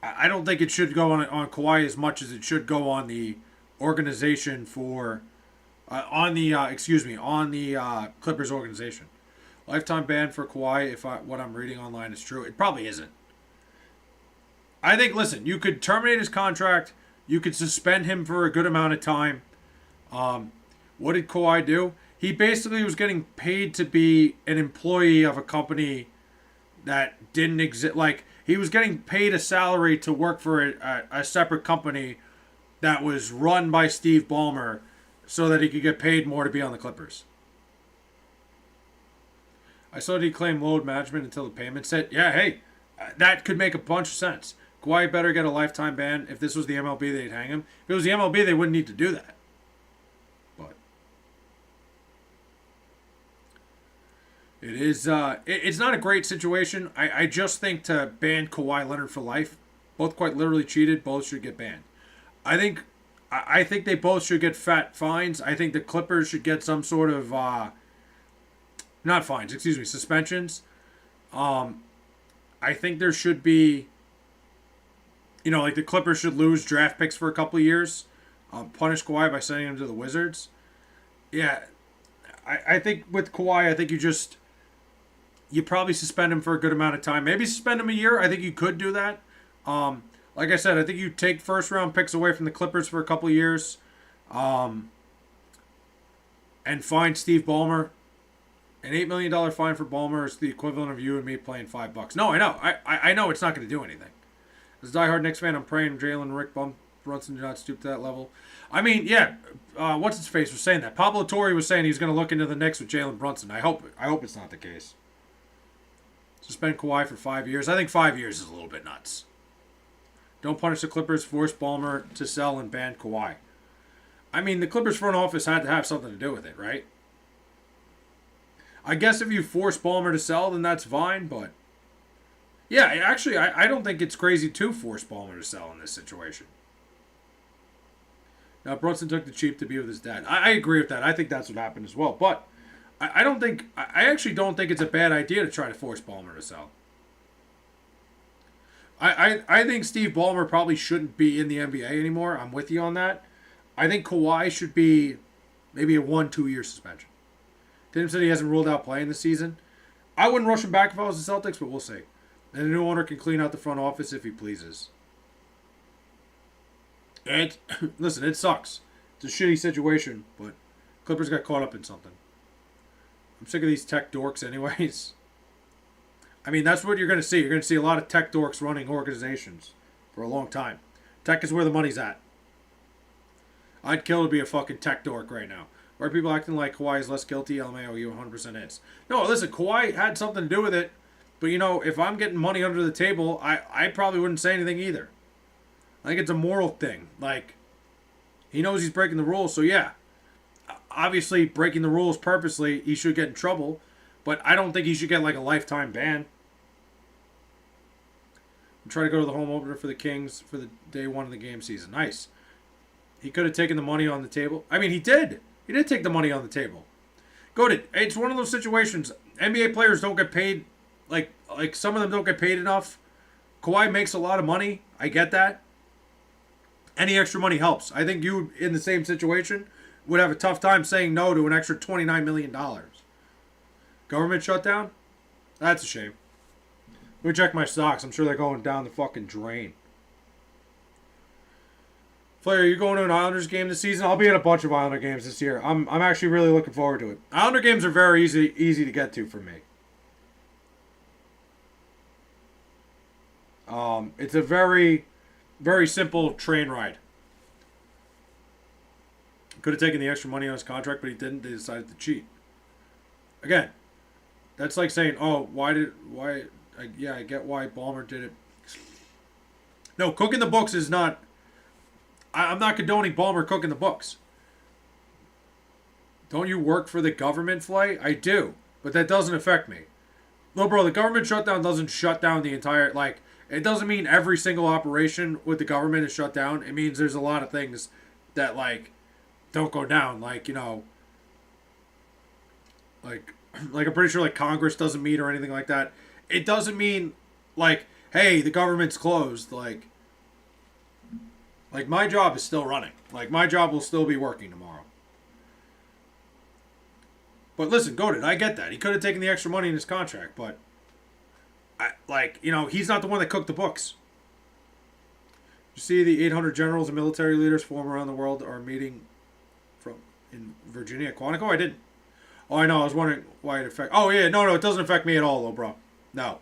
I don't think it should go on Kawhi as much as it should go on the organization for, on the Clippers organization. Lifetime ban for Kawhi, if what I'm reading online is true. It probably isn't. I think, listen, you could terminate his contract. You could suspend him for a good amount of time. What did Kawhi do? He basically was getting paid to be an employee of a company that didn't exist. Like, he was getting paid a salary to work for a separate company that was run by Steve Ballmer so that he could get paid more to be on the Clippers. I saw that he claimed load management until the payment set. Yeah, hey, that could make a bunch of sense. Kawhi better get a lifetime ban. If this was the MLB, they'd hang him. If it was the MLB, they wouldn't need to do that. But it is. It's not a great situation. I just think to ban Kawhi Leonard for life, both quite literally cheated. Both should get banned. I think they both should get fat fines. I think the Clippers should get some sort of not fines. Excuse me, suspensions. I think there should be. Like the Clippers should lose draft picks for a couple of years. Punish Kawhi by sending him to the Wizards. Yeah, I think with Kawhi, I think you probably suspend him for a good amount of time. Maybe suspend him a year. I think you could do that. Like I said, I think you take first round picks away from the Clippers for a couple of years, and fine Steve Ballmer. An $8 million fine for Ballmer is the equivalent of you and me playing $5. No, I know. I know it's not going to do anything. As a diehard Knicks fan, I'm praying Jalen Rick Brunson do not stoop to that level. I mean, yeah, what's his face was saying that. Pablo Torre was saying he's going to look into the Knicks with Jalen Brunson. I hope it's not the case. Suspend Kawhi for 5 years. I think 5 years is a little bit nuts. Don't punish the Clippers. Force Ballmer to sell and ban Kawhi. I mean, the Clippers front office had to have something to do with it, right? I guess if you force Ballmer to sell, then that's fine, but yeah, actually, I don't think it's crazy to force Ballmer to sell in this situation. Now, Brunson took the cheap to be with his dad. I agree with that. I think that's what happened as well. But I actually don't think it's a bad idea to try to force Ballmer to sell. I think Steve Ballmer probably shouldn't be in the NBA anymore. I'm with you on that. I think Kawhi should be maybe a 1-2 year suspension. Tatum said he hasn't ruled out playing this season. I wouldn't rush him back if I was the Celtics, but we'll see. And the new owner can clean out the front office if he pleases. And listen, it sucks. It's a shitty situation, but Clippers got caught up in something. I'm sick of these tech dorks anyways. I mean, that's what you're going to see. You're going to see a lot of tech dorks running organizations for a long time. Tech is where the money's at. I'd kill to be a fucking tech dork right now. Why are people acting like Kawhi is less guilty? LMAO, you 100% is. No, listen, Kawhi had something to do with it. But, you know, if I'm getting money under the table, I probably wouldn't say anything either. I think it's a moral thing. Like, he knows he's breaking the rules, so yeah. Obviously, breaking the rules purposely, he should get in trouble. But I don't think he should get, like, a lifetime ban. I'm trying to go to the home opener for the Kings for the day one of the game season. Nice. He could have taken the money on the table. I mean, he did. He did take the money on the table. Goated. It's one of those situations. NBA players don't get paid. Like some of them don't get paid enough. Kawhi makes a lot of money. I get that. Any extra money helps. I think you, in the same situation, would have a tough time saying no to an extra $29 million. Government shutdown? That's a shame. Let me check my stocks. I'm sure they're going down the fucking drain. Flair, are you going to an Islanders game this season? I'll be at a bunch of Islander games this year. I'm actually really looking forward to it. Islander games are very easy to get to for me. It's a very, very simple train ride. Could have taken the extra money on his contract, but he didn't. They decided to cheat. Again, that's like saying, oh, I get why Ballmer did it. No, cooking the books is not... I'm not condoning Ballmer cooking the books. Don't you work for the government, Flay? I do, but that doesn't affect me. No, bro, the government shutdown doesn't shut down the entire... Like, it doesn't mean every single operation with the government is shut down. It means there's a lot of things that, like, don't go down. Like, you know... Like I'm pretty sure, like, Congress doesn't meet or anything like that. It doesn't mean, like, hey, the government's closed. Like, my job is still running. Like, my job will still be working tomorrow. But listen, Goated, I get that. He could have taken the extra money in his contract, but, he's not the one that cooked the books. You see the 800 generals and military leaders from around the world are meeting in Virginia, Quantico? I didn't. Oh, I know. I was wondering why it affects... Oh, yeah. No, it doesn't affect me at all, though, bro. No.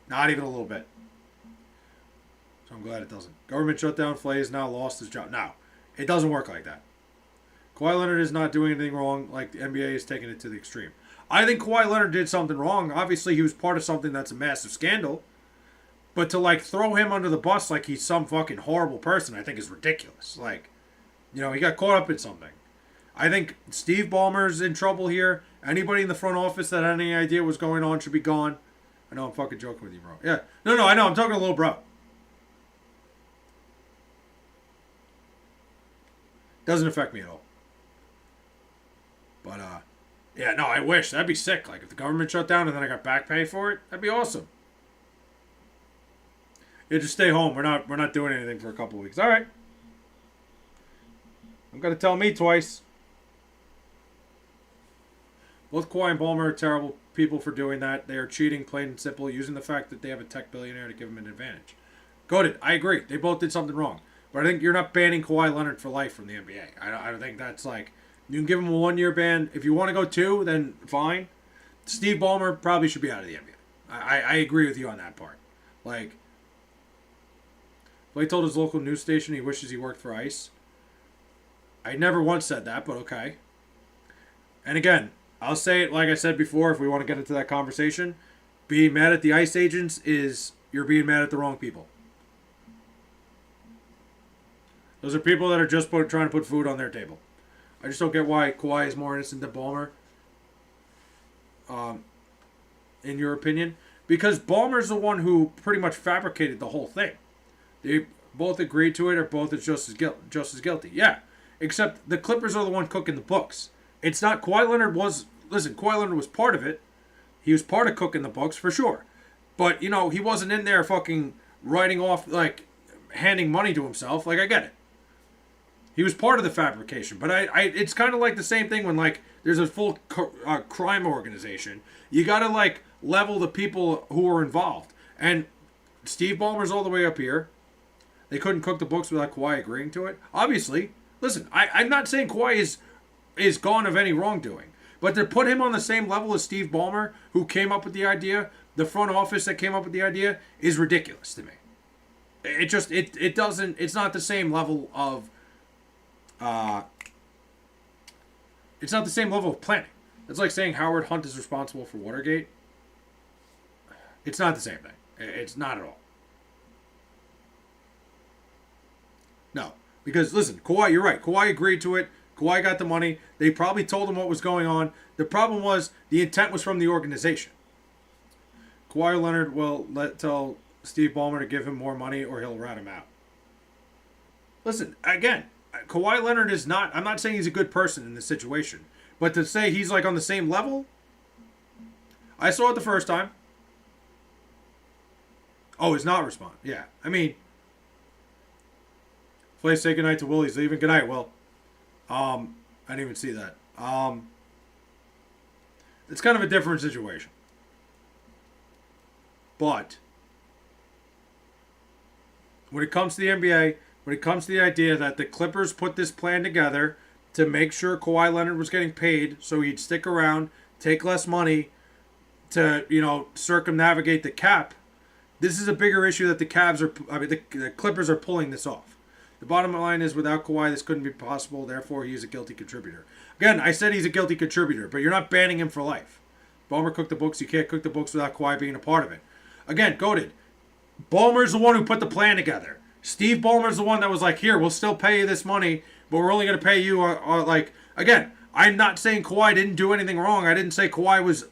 Not even a little bit. So I'm glad it doesn't. Government shutdown. Flay has now lost his job. No. It doesn't work like that. Kawhi Leonard is not doing anything wrong. Like, the NBA is taking it to the extreme. I think Kawhi Leonard did something wrong. Obviously, he was part of something that's a massive scandal. But to, like, throw him under the bus like he's some fucking horrible person, I think is ridiculous. Like, he got caught up in something. I think Steve Ballmer's in trouble here. Anybody in the front office that had any idea what's going on should be gone. I know I'm fucking joking with you, bro. Yeah. No, I know. I'm talking to a little bro. Doesn't affect me at all. But, yeah, no, I wish. That'd be sick. Like, if the government shut down and then I got back pay for it, that'd be awesome. Yeah, just stay home. We're not doing anything for a couple weeks. All right. I'm going to tell me twice. Both Kawhi and Ballmer are terrible people for doing that. They are cheating, plain and simple, using the fact that they have a tech billionaire to give them an advantage. Goated. I agree. They both did something wrong. But I think you're not banning Kawhi Leonard for life from the NBA. I don't think that's like... You can give him a 1-year ban. If you want to go 2, then fine. Steve Ballmer probably should be out of the NBA. I agree with you on that part. Like... Blake told his local news station he wishes he worked for ICE. I never once said that, but okay. And again... I'll say it like I said before if we want to get into that conversation. Being mad at the ICE agents is you're being mad at the wrong people. Those are people that are just trying to put food on their table. I just don't get why Kawhi is more innocent than Ballmer. In your opinion. Because Ballmer's the one who pretty much fabricated the whole thing. They both agreed to it or both is just as guilty. Yeah. Except the Clippers are the one cooking the books. It's not Kawhi Leonard was... Listen, Kawhi Leonard was part of it. He was part of cooking the books, for sure. But, he wasn't in there fucking writing off, like, handing money to himself. Like, I get it. He was part of the fabrication. But it's kind of like the same thing when like there's a full crime organization. You got to like level the people who are involved. And Steve Ballmer's all the way up here. They couldn't cook the books without Kawhi agreeing to it. Obviously, listen, I'm not saying Kawhi is gone of any wrongdoing. But to put him on the same level as Steve Ballmer, who came up with the idea, the front office that came up with the idea, is ridiculous to me. It doesn't, it's not the same level of, it's not the same level of planning. It's like saying Howard Hunt is responsible for Watergate. It's not the same thing. It's not at all. No. Because, listen, Kawhi, you're right. Kawhi agreed to it. Kawhi got the money. They probably told him what was going on. The problem was the intent was from the organization. Kawhi Leonard will tell Steve Ballmer to give him more money or he'll rat him out. Listen, again, Kawhi Leonard is not, I'm not saying he's a good person in this situation, but to say he's like on the same level, I saw it the first time. Oh, he's not responding. Yeah, I mean, Flay say goodnight to Will. He's leaving. Good night, Will. I didn't even see that. It's kind of a different situation. But when it comes to the NBA, when it comes to the idea that the Clippers put this plan together to make sure Kawhi Leonard was getting paid so he'd stick around, take less money to, circumnavigate the cap, this is a bigger issue that the Clippers are pulling this off. The bottom line is, without Kawhi, this couldn't be possible. Therefore, he is a guilty contributor. Again, I said he's a guilty contributor, but you're not banning him for life. Ballmer cooked the books. You can't cook the books without Kawhi being a part of it. Again, goated. Ballmer's the one who put the plan together. Steve Ballmer's the one that was like, here, we'll still pay you this money, but we're only going to pay you, again, I'm not saying Kawhi didn't do anything wrong. I didn't say Kawhi was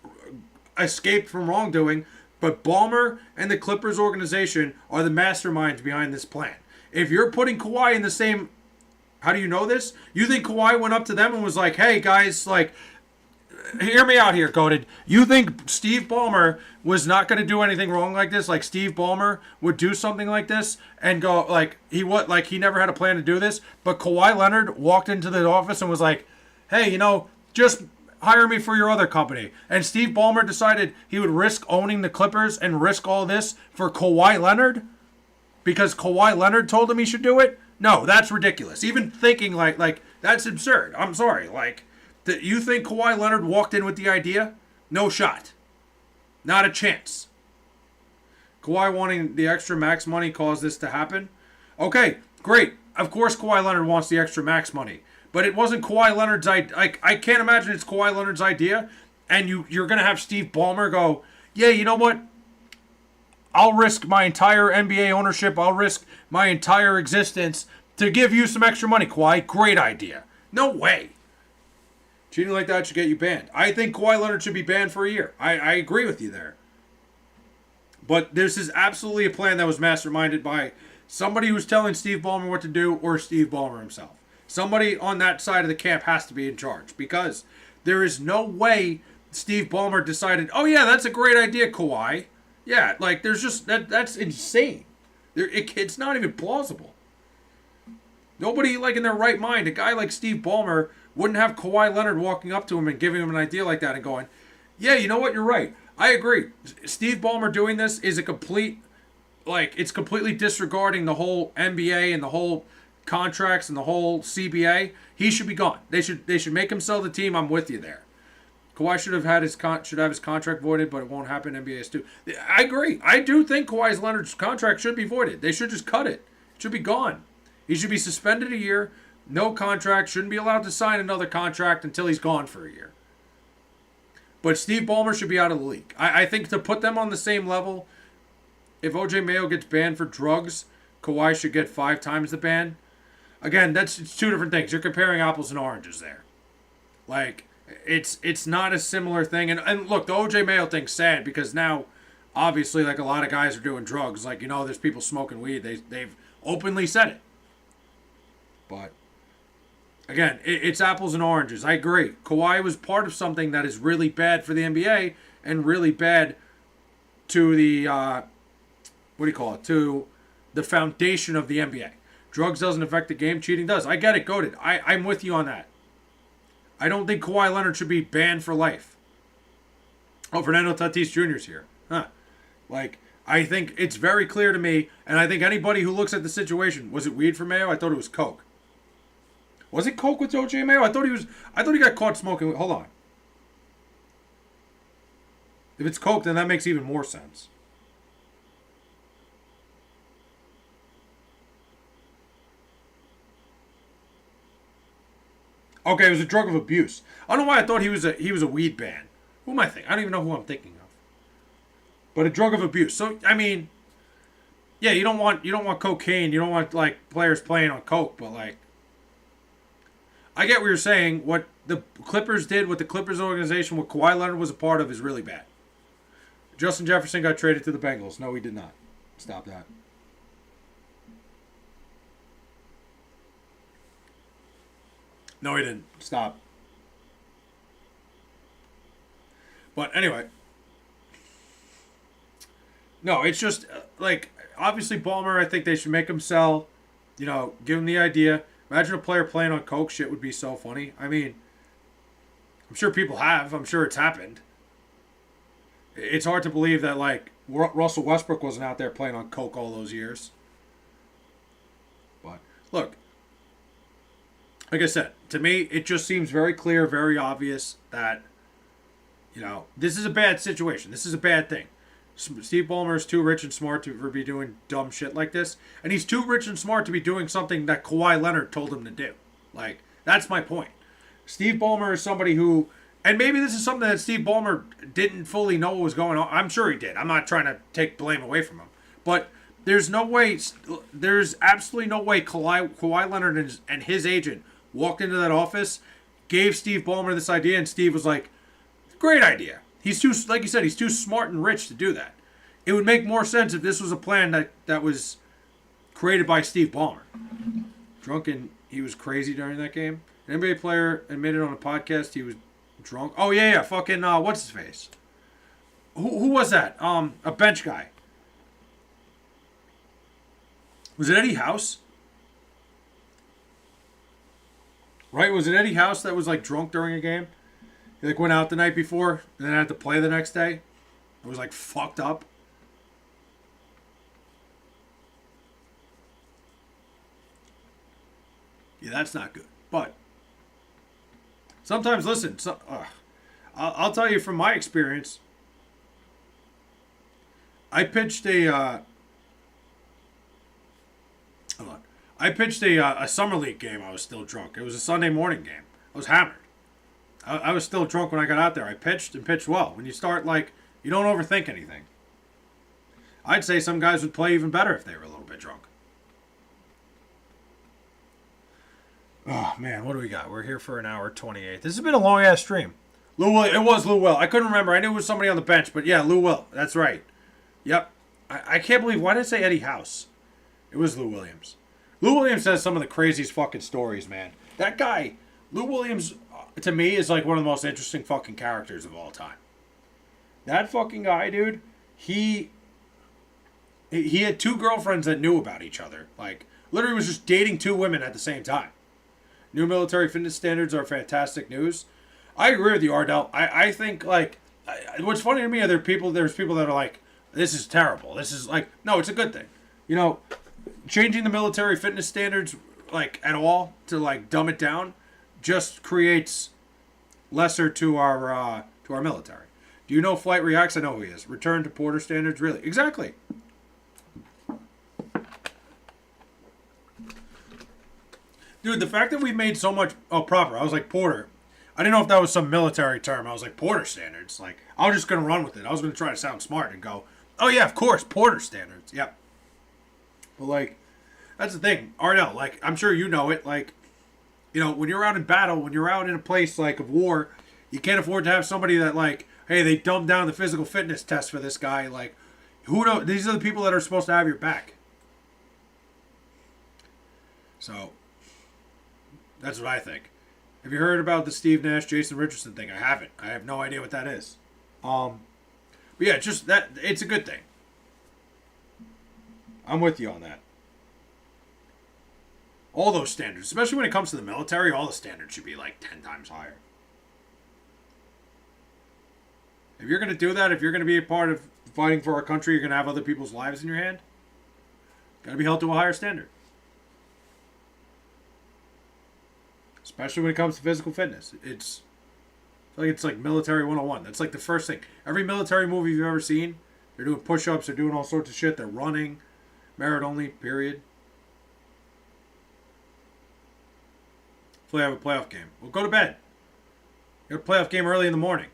escaped from wrongdoing, but Ballmer and the Clippers organization are the masterminds behind this plan. If you're putting Kawhi in the same, how do you know this? You think Kawhi went up to them and was like, hey, guys, like, hear me out here, Goated. You think Steve Ballmer was not going to do anything wrong like this? Like Steve Ballmer would do something like this and go, like, he never had a plan to do this, but Kawhi Leonard walked into the office and was like, hey, just hire me for your other company. And Steve Ballmer decided he would risk owning the Clippers and risk all this for Kawhi Leonard because Kawhi Leonard told him he should do it? No, that's ridiculous. Even thinking like that's absurd. I'm sorry. You think Kawhi Leonard walked in with the idea? No shot. Not a chance. Kawhi wanting the extra max money caused this to happen? Okay, great. Of course Kawhi Leonard wants the extra max money. But it wasn't Kawhi Leonard's idea. I can't imagine it's Kawhi Leonard's idea. And you're going to have Steve Ballmer go, yeah, you know what? I'll risk my entire NBA ownership. I'll risk my entire existence to give you some extra money, Kawhi. Great idea. No way. Cheating like that should get you banned. I think Kawhi Leonard should be banned for a year. I agree with you there. But this is absolutely a plan that was masterminded by somebody who's telling Steve Ballmer what to do or Steve Ballmer himself. Somebody on that side of the camp has to be in charge because there is no way Steve Ballmer decided, oh yeah, that's a great idea, Kawhi. Yeah, there's just, that's insane. It's not even plausible. Nobody, in their right mind, a guy like Steve Ballmer wouldn't have Kawhi Leonard walking up to him and giving him an idea like that and going, yeah, you know what, you're right. I agree. Steve Ballmer doing this is a complete, it's completely disregarding the whole NBA and the whole contracts and the whole CBA. He should be gone. They should make him sell the team. I'm with you there. Kawhi should have his contract voided, but it won't happen. NBA is too. I agree. I do think Kawhi Leonard's contract should be voided. They should just cut it. It should be gone. He should be suspended a year. No contract. Shouldn't be allowed to sign another contract until he's gone for a year. But Steve Ballmer should be out of the league. I think to put them on the same level, if OJ Mayo gets banned for drugs, Kawhi should get 5 times the ban. Again, it's two different things. You're comparing apples and oranges there. It's not a similar thing. And look, the OJ Mayo thing's sad because now, obviously, a lot of guys are doing drugs. There's people smoking weed. They've openly said it. But, again, it's apples and oranges. I agree. Kawhi was part of something that is really bad for the NBA and really bad to the, to the foundation of the NBA. Drugs doesn't affect the game. Cheating does. I get it. Goated. I'm with you on that. I don't think Kawhi Leonard should be banned for life. Oh, Fernando Tatis Jr. is here. Huh. Like, I think it's very clear to me, and I think anybody who looks at the situation, was it weed for Mayo? I thought it was coke. Was it coke with OJ Mayo? I thought he got caught smoking. Hold on. If it's coke, then that makes even more sense. Okay, it was a drug of abuse. I don't know why I thought he was a weed ban. Who am I thinking? I don't even know who I'm thinking of. But a drug of abuse. So I mean, yeah, you don't want cocaine. You don't want like players playing on coke. But like, I get what you're saying. What the Clippers did, what the Clippers organization, what Kawhi Leonard was a part of, is really bad. Justin Jefferson got traded to the Bengals. No, he did not. Stop that. No, he didn't. Stop. But anyway. No, it's just, like, obviously Ballmer, I think they should make him sell. You know, give him the idea. Imagine a player playing on coke. Shit would be so funny. I mean, I'm sure people have. I'm sure it's happened. It's hard to believe that, like, Russell Westbrook wasn't out there playing on coke all those years. But, look. Like I said, to me, it just seems very clear, very obvious that, you know, this is a bad situation. This is a bad thing. Steve Ballmer is too rich and smart to be doing dumb shit like this. And he's too rich and smart to be doing something that Kawhi Leonard told him to do. Like, that's my point. Steve Ballmer is somebody who, and maybe this is something that Steve Ballmer didn't fully know what was going on. I'm sure he did. I'm not trying to take blame away from him. But there's absolutely no way Kawhi Leonard and his agent walked into that office, gave Steve Ballmer this idea, and Steve was like, great idea. He's too, like you said, he's too smart and rich to do that. It would make more sense if this was a plan that was created by Steve Ballmer. Drunken, he was crazy during that game. An NBA player admitted on a podcast he was drunk. Oh, yeah, fucking, what's his face? Who was that? A bench guy. Was it Eddie House? Right? Was it Eddie House that was like drunk during a game? He like went out the night before and then had to play the next day? It was like fucked up. Yeah, that's not good. But sometimes, listen, I'll tell you from my experience. I pitched a hold on. I pitched a summer league game. I was still drunk. It was a Sunday morning game. I was hammered. I was still drunk when I got out there. I pitched and pitched well. When you start, like, you don't overthink anything. I'd say some guys would play even better if they were a little bit drunk. Oh, man, what do we got? We're here for an hour 28. This has been a long-ass stream. Lou Will, it was Lou Will. I couldn't remember. I knew it was somebody on the bench, but yeah, Lou Will. That's right. Yep. I can't believe, why did I say Eddie House? It was Lou Williams. Lou Williams has some of the craziest fucking stories, man. That guy, Lou Williams, to me, is like one of the most interesting fucking characters of all time. That fucking guy, dude, he had two girlfriends that knew about each other. Like, literally was just dating two women at the same time. New military fitness standards are fantastic news. I agree with you, Ardell. I think, like, what's funny to me are there's people that are like, this is terrible. This is like, no, it's a good thing. You know, changing the military fitness standards, like, at all to, like, dumb it down just creates lesser to our military. Do you know Flight Reacts? I know who he is. Return to Porter standards? Really? Exactly. Dude, the fact that we've made so much... Oh, proper. I was like, Porter. I didn't know if that was some military term. I was like, Porter standards. Like, I was just going to run with it. I was going to try to sound smart and go, oh, yeah, of course, Porter standards. Yep. But, like, that's the thing. Ardell, like, I'm sure you know it. Like, you know, when you're out in battle, when you're out in a place, like, of war, you can't afford to have somebody that, like, hey, they dumbed down the physical fitness test for this guy. Like, who knows? These are the people that are supposed to have your back. So, that's what I think. Have you heard about the Steve Nash, Jason Richardson thing? I haven't. I have no idea what that is. But yeah, just that, it's a good thing. I'm with you on that. All those standards, especially when it comes to the military, all the standards should be like 10 times higher. If you're going to do that, if you're going to be a part of fighting for our country, you're going to have other people's lives in your hand. Got to be held to a higher standard. Especially when it comes to physical fitness. It's like military 101. That's like the first thing. Every military movie you've ever seen, they're doing push-ups, they're doing all sorts of shit, they're running. Merit only, period. Hopefully I have a playoff game. Well, go to bed. You got a playoff game early in the morning.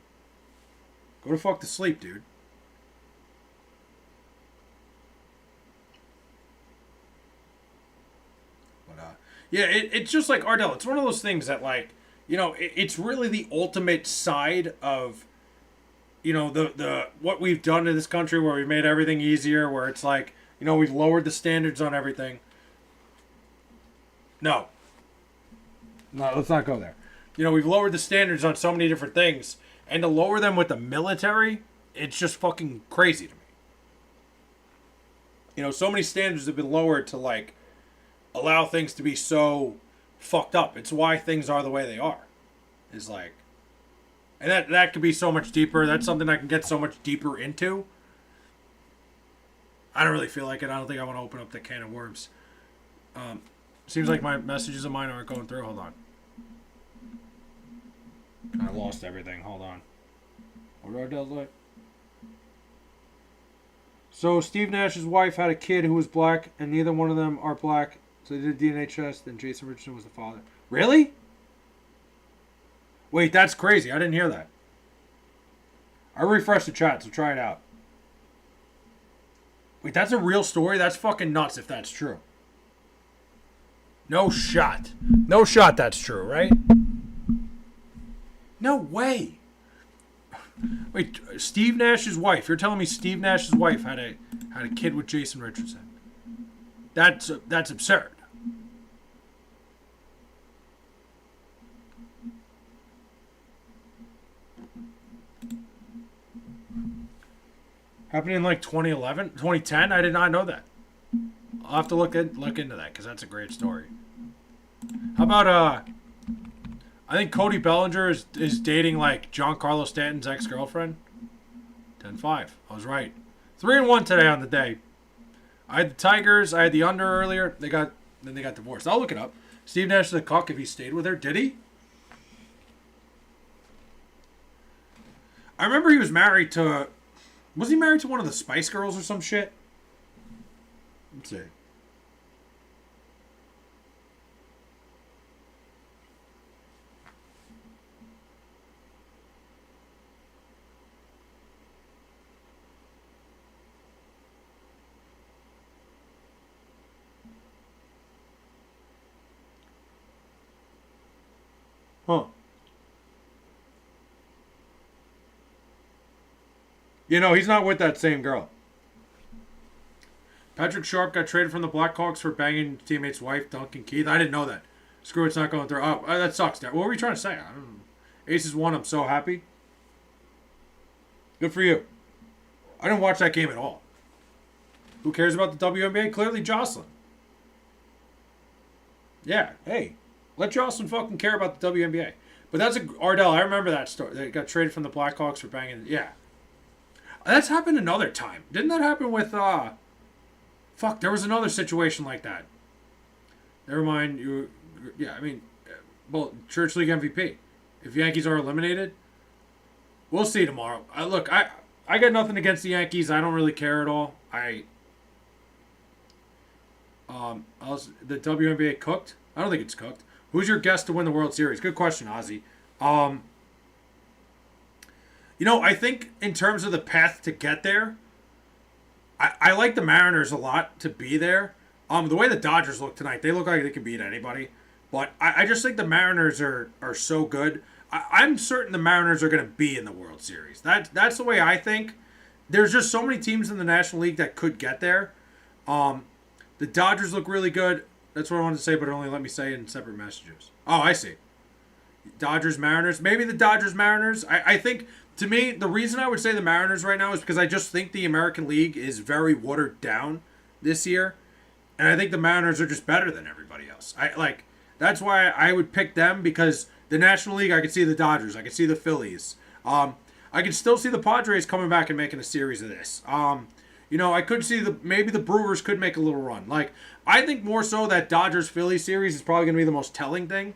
Go to fuck to sleep, dude. But, yeah, it's just like, Ardell, it's one of those things that, like, you know, it's really the ultimate side of, you know, the what we've done in this country where we've made everything easier, where it's like, you know, we've lowered the standards on everything. No, let's not go there. You know, we've lowered the standards on so many different things. And to lower them with the military, it's just fucking crazy to me. You know, so many standards have been lowered to, like, allow things to be so fucked up. It's why things are the way they are. It's like... And that could be so much deeper. That's something I can get so much deeper into. I don't really feel like it. I don't think I want to open up the can of worms. Seems like my messages of mine aren't going through. Hold on. I lost everything. Hold on. What did Ardell's like? So Steve Nash's wife had a kid who was black, and neither one of them are black. So they did a DNA test, and Jason Richardson was the father. Really? Wait, that's crazy. I didn't hear that. I refreshed the chat, so try it out. Wait, that's a real story? That's fucking nuts if that's true. No shot. No shot that's true, right? No way. Wait, Steve Nash's wife. You're telling me Steve Nash's wife had a kid with Jason Richardson? That's absurd. Happened in like 2011, 2010. I did not know that. I'll have to look into that because that's a great story. How about I think Cody Bellinger is dating like Giancarlo Stanton's ex-girlfriend. 10-5. I was right. 3-1 today on the day. I had the Tigers. I had the under earlier. They got divorced. I'll look it up. Steve Nash is a cuck if he stayed with her. Did he? I remember he was married to... Was he married to one of the Spice Girls or some shit? Let's see. Huh. You know, he's not with that same girl. Patrick Sharp got traded from the Blackhawks for banging teammate's wife, Duncan Keith. I didn't know that. Screw it's not going through. Oh, that sucks, Dad. What were you trying to say? I don't know. Aces won. I'm so happy. Good for you. I didn't watch that game at all. Who cares about the WNBA? Clearly Jocelyn. Yeah, hey. Let Jocelyn fucking care about the WNBA. But that's Ardell, I remember that story. They got traded from the Blackhawks for banging. Yeah. That's happened another time. Didn't that happen with, fuck, there was another situation like that. Never mind. Yeah, I mean, well, Church League MVP. If Yankees are eliminated, we'll see tomorrow. Look, I got nothing against the Yankees. I don't really care at all. The WNBA cooked? I don't think it's cooked. Who's your guess to win the World Series? Good question, Ozzy. You know, I think in terms of the path to get there, I like the Mariners a lot to be there. The way the Dodgers look tonight, they look like they can beat anybody. But I just think the Mariners are so good. I'm certain the Mariners are going to be in the World Series. That's the way I think. There's just so many teams in the National League that could get there. The Dodgers look really good. That's what I wanted to say, but it only let me say it in separate messages. Oh, I see. Dodgers, Mariners. Maybe the Dodgers, Mariners. I think, to me, the reason I would say the Mariners right now is because I just think the American League is very watered down this year. And I think the Mariners are just better than everybody else. That's why I would pick them, because the National League, I could see the Dodgers, I could see the Phillies. I could still see the Padres coming back and making a series of this. I could see maybe the Brewers could make a little run. Like, I think more so that Dodgers Phillies series is probably going to be the most telling thing.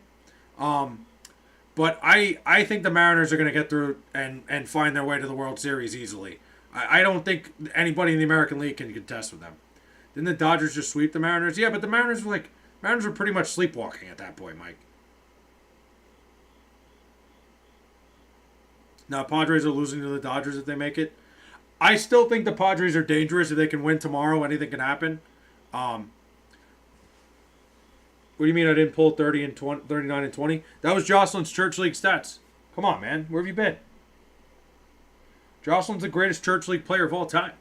But I think the Mariners are going to get through and find their way to the World Series easily. I don't think anybody in the American League can contest with them. Didn't the Dodgers just sweep the Mariners? Yeah, but the Mariners were pretty much sleepwalking at that point, Mike. Now, Padres are losing to the Dodgers if they make it. I still think the Padres are dangerous. If they can win tomorrow, anything can happen. What do you mean I didn't pull 30 and 20, 39 and 20? That was Jocelyn's Church League stats. Come on, man. Where have you been? Jocelyn's the greatest Church League player of all time.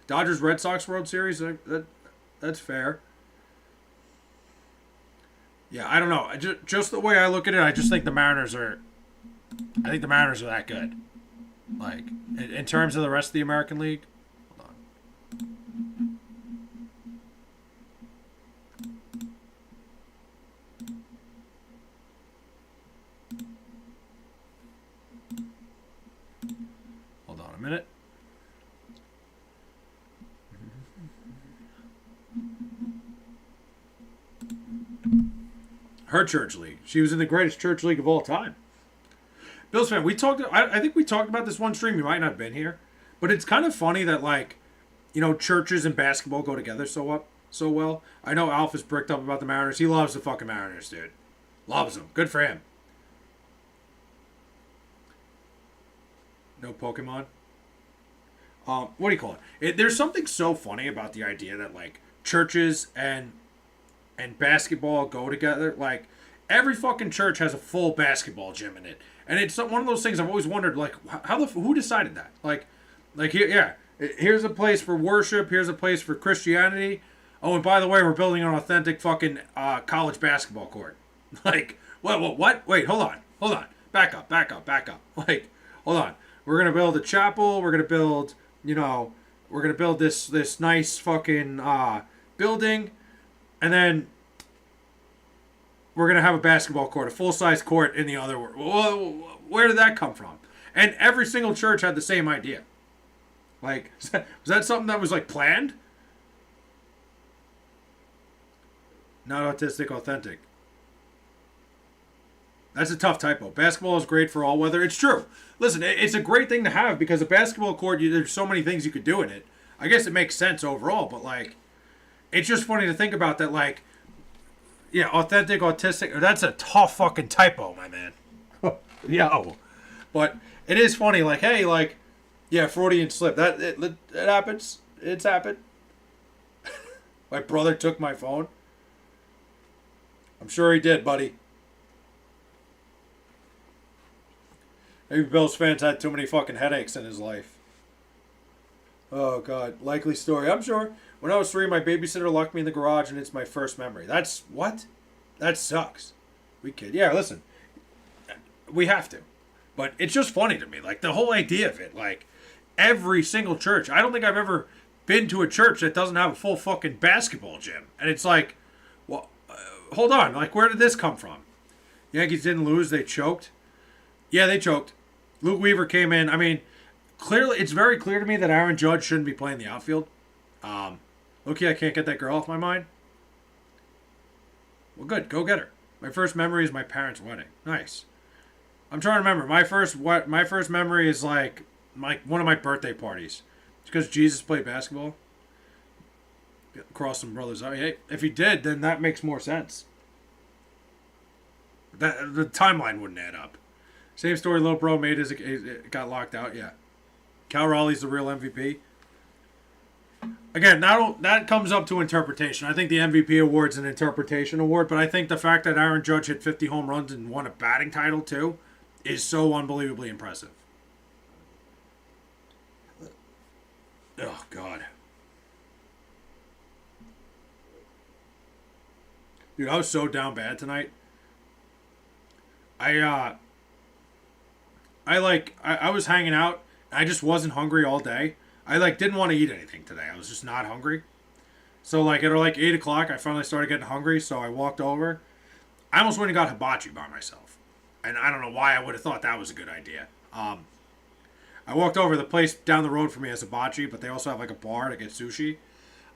Dodgers Red Sox World Series, that's fair. Yeah, I don't know. Just the way I look at it, I just think the Mariners are. I think the Mariners are that good. Like, in terms of the rest of the American League. Hold on. Hold on a minute. Her Church League. She was in the greatest Church League of all time. Bills fan, I think we talked about this one stream. You might not have been here. But it's kind of funny that, churches and basketball go together so well. I know Alf is bricked up about the Mariners. He loves the fucking Mariners, dude. Loves them. Good for him. No Pokemon? What do you call it? There's something so funny about the idea that, churches and basketball go together. Like, every fucking church has a full basketball gym in it. And it's one of those things I've always wondered, who decided that? Here's a place for worship. Here's a place for Christianity. Oh, and by the way, we're building an authentic fucking college basketball court. What? Wait, hold on. Back up. Hold on. We're going to build a chapel. We're going to build, we're going to build this nice fucking building. And then we're going to have a basketball court, a full-size court in the other. Where did that come from? And every single church had the same idea. Was that something that was, planned? Not autistic, authentic. That's a tough typo. Basketball is great for all weather. It's true. Listen, it's a great thing to have because a basketball court, there's so many things you could do in it. I guess it makes sense overall, but, it's just funny to think about that, authentic, autistic. That's a tough fucking typo, my man. Yo. But it is funny, Freudian slip. It happens. It's happened. My brother took my phone. I'm sure he did, buddy. Maybe Bills fans had too many fucking headaches in his life. Oh, God. Likely story. I'm sure. When I was 3, my babysitter locked me in the garage, and it's my first memory. That's what? That sucks. We kid. Yeah, listen. We have to. But it's just funny to me. The whole idea of it. Every single church. I don't think I've ever been to a church that doesn't have a full fucking basketball gym. And it's hold on. Where did this come from? Yankees didn't lose. They choked. Yeah, they choked. Luke Weaver came in. I mean, clearly, it's very clear to me that Aaron Judge shouldn't be playing the outfield. Okay, I can't get that girl off my mind. Well, good. Go get her. My first memory is my parents' wedding. Nice. I'm trying to remember. My first memory is one of my birthday parties. It's because Jesus played basketball. Cross some brothers. I mean, hey, if he did, then that makes more sense. The timeline wouldn't add up. Same story Little Bro made as it got locked out. Yeah. Cal Raleigh's the real MVP. Again, that comes up to interpretation. I think the MVP award's an interpretation award, but I think the fact that Aaron Judge hit 50 home runs and won a batting title too is so unbelievably impressive. Oh, God. Dude, I was so down bad tonight. I was hanging out. I just wasn't hungry all day. I didn't want to eat anything today. I was just not hungry. So like at like 8 o'clock, I finally started getting hungry. So I walked over. I almost went and got hibachi by myself, and I don't know why I would have thought that was a good idea. I walked over. The place down the road from me has hibachi, but they also have like a bar to get sushi.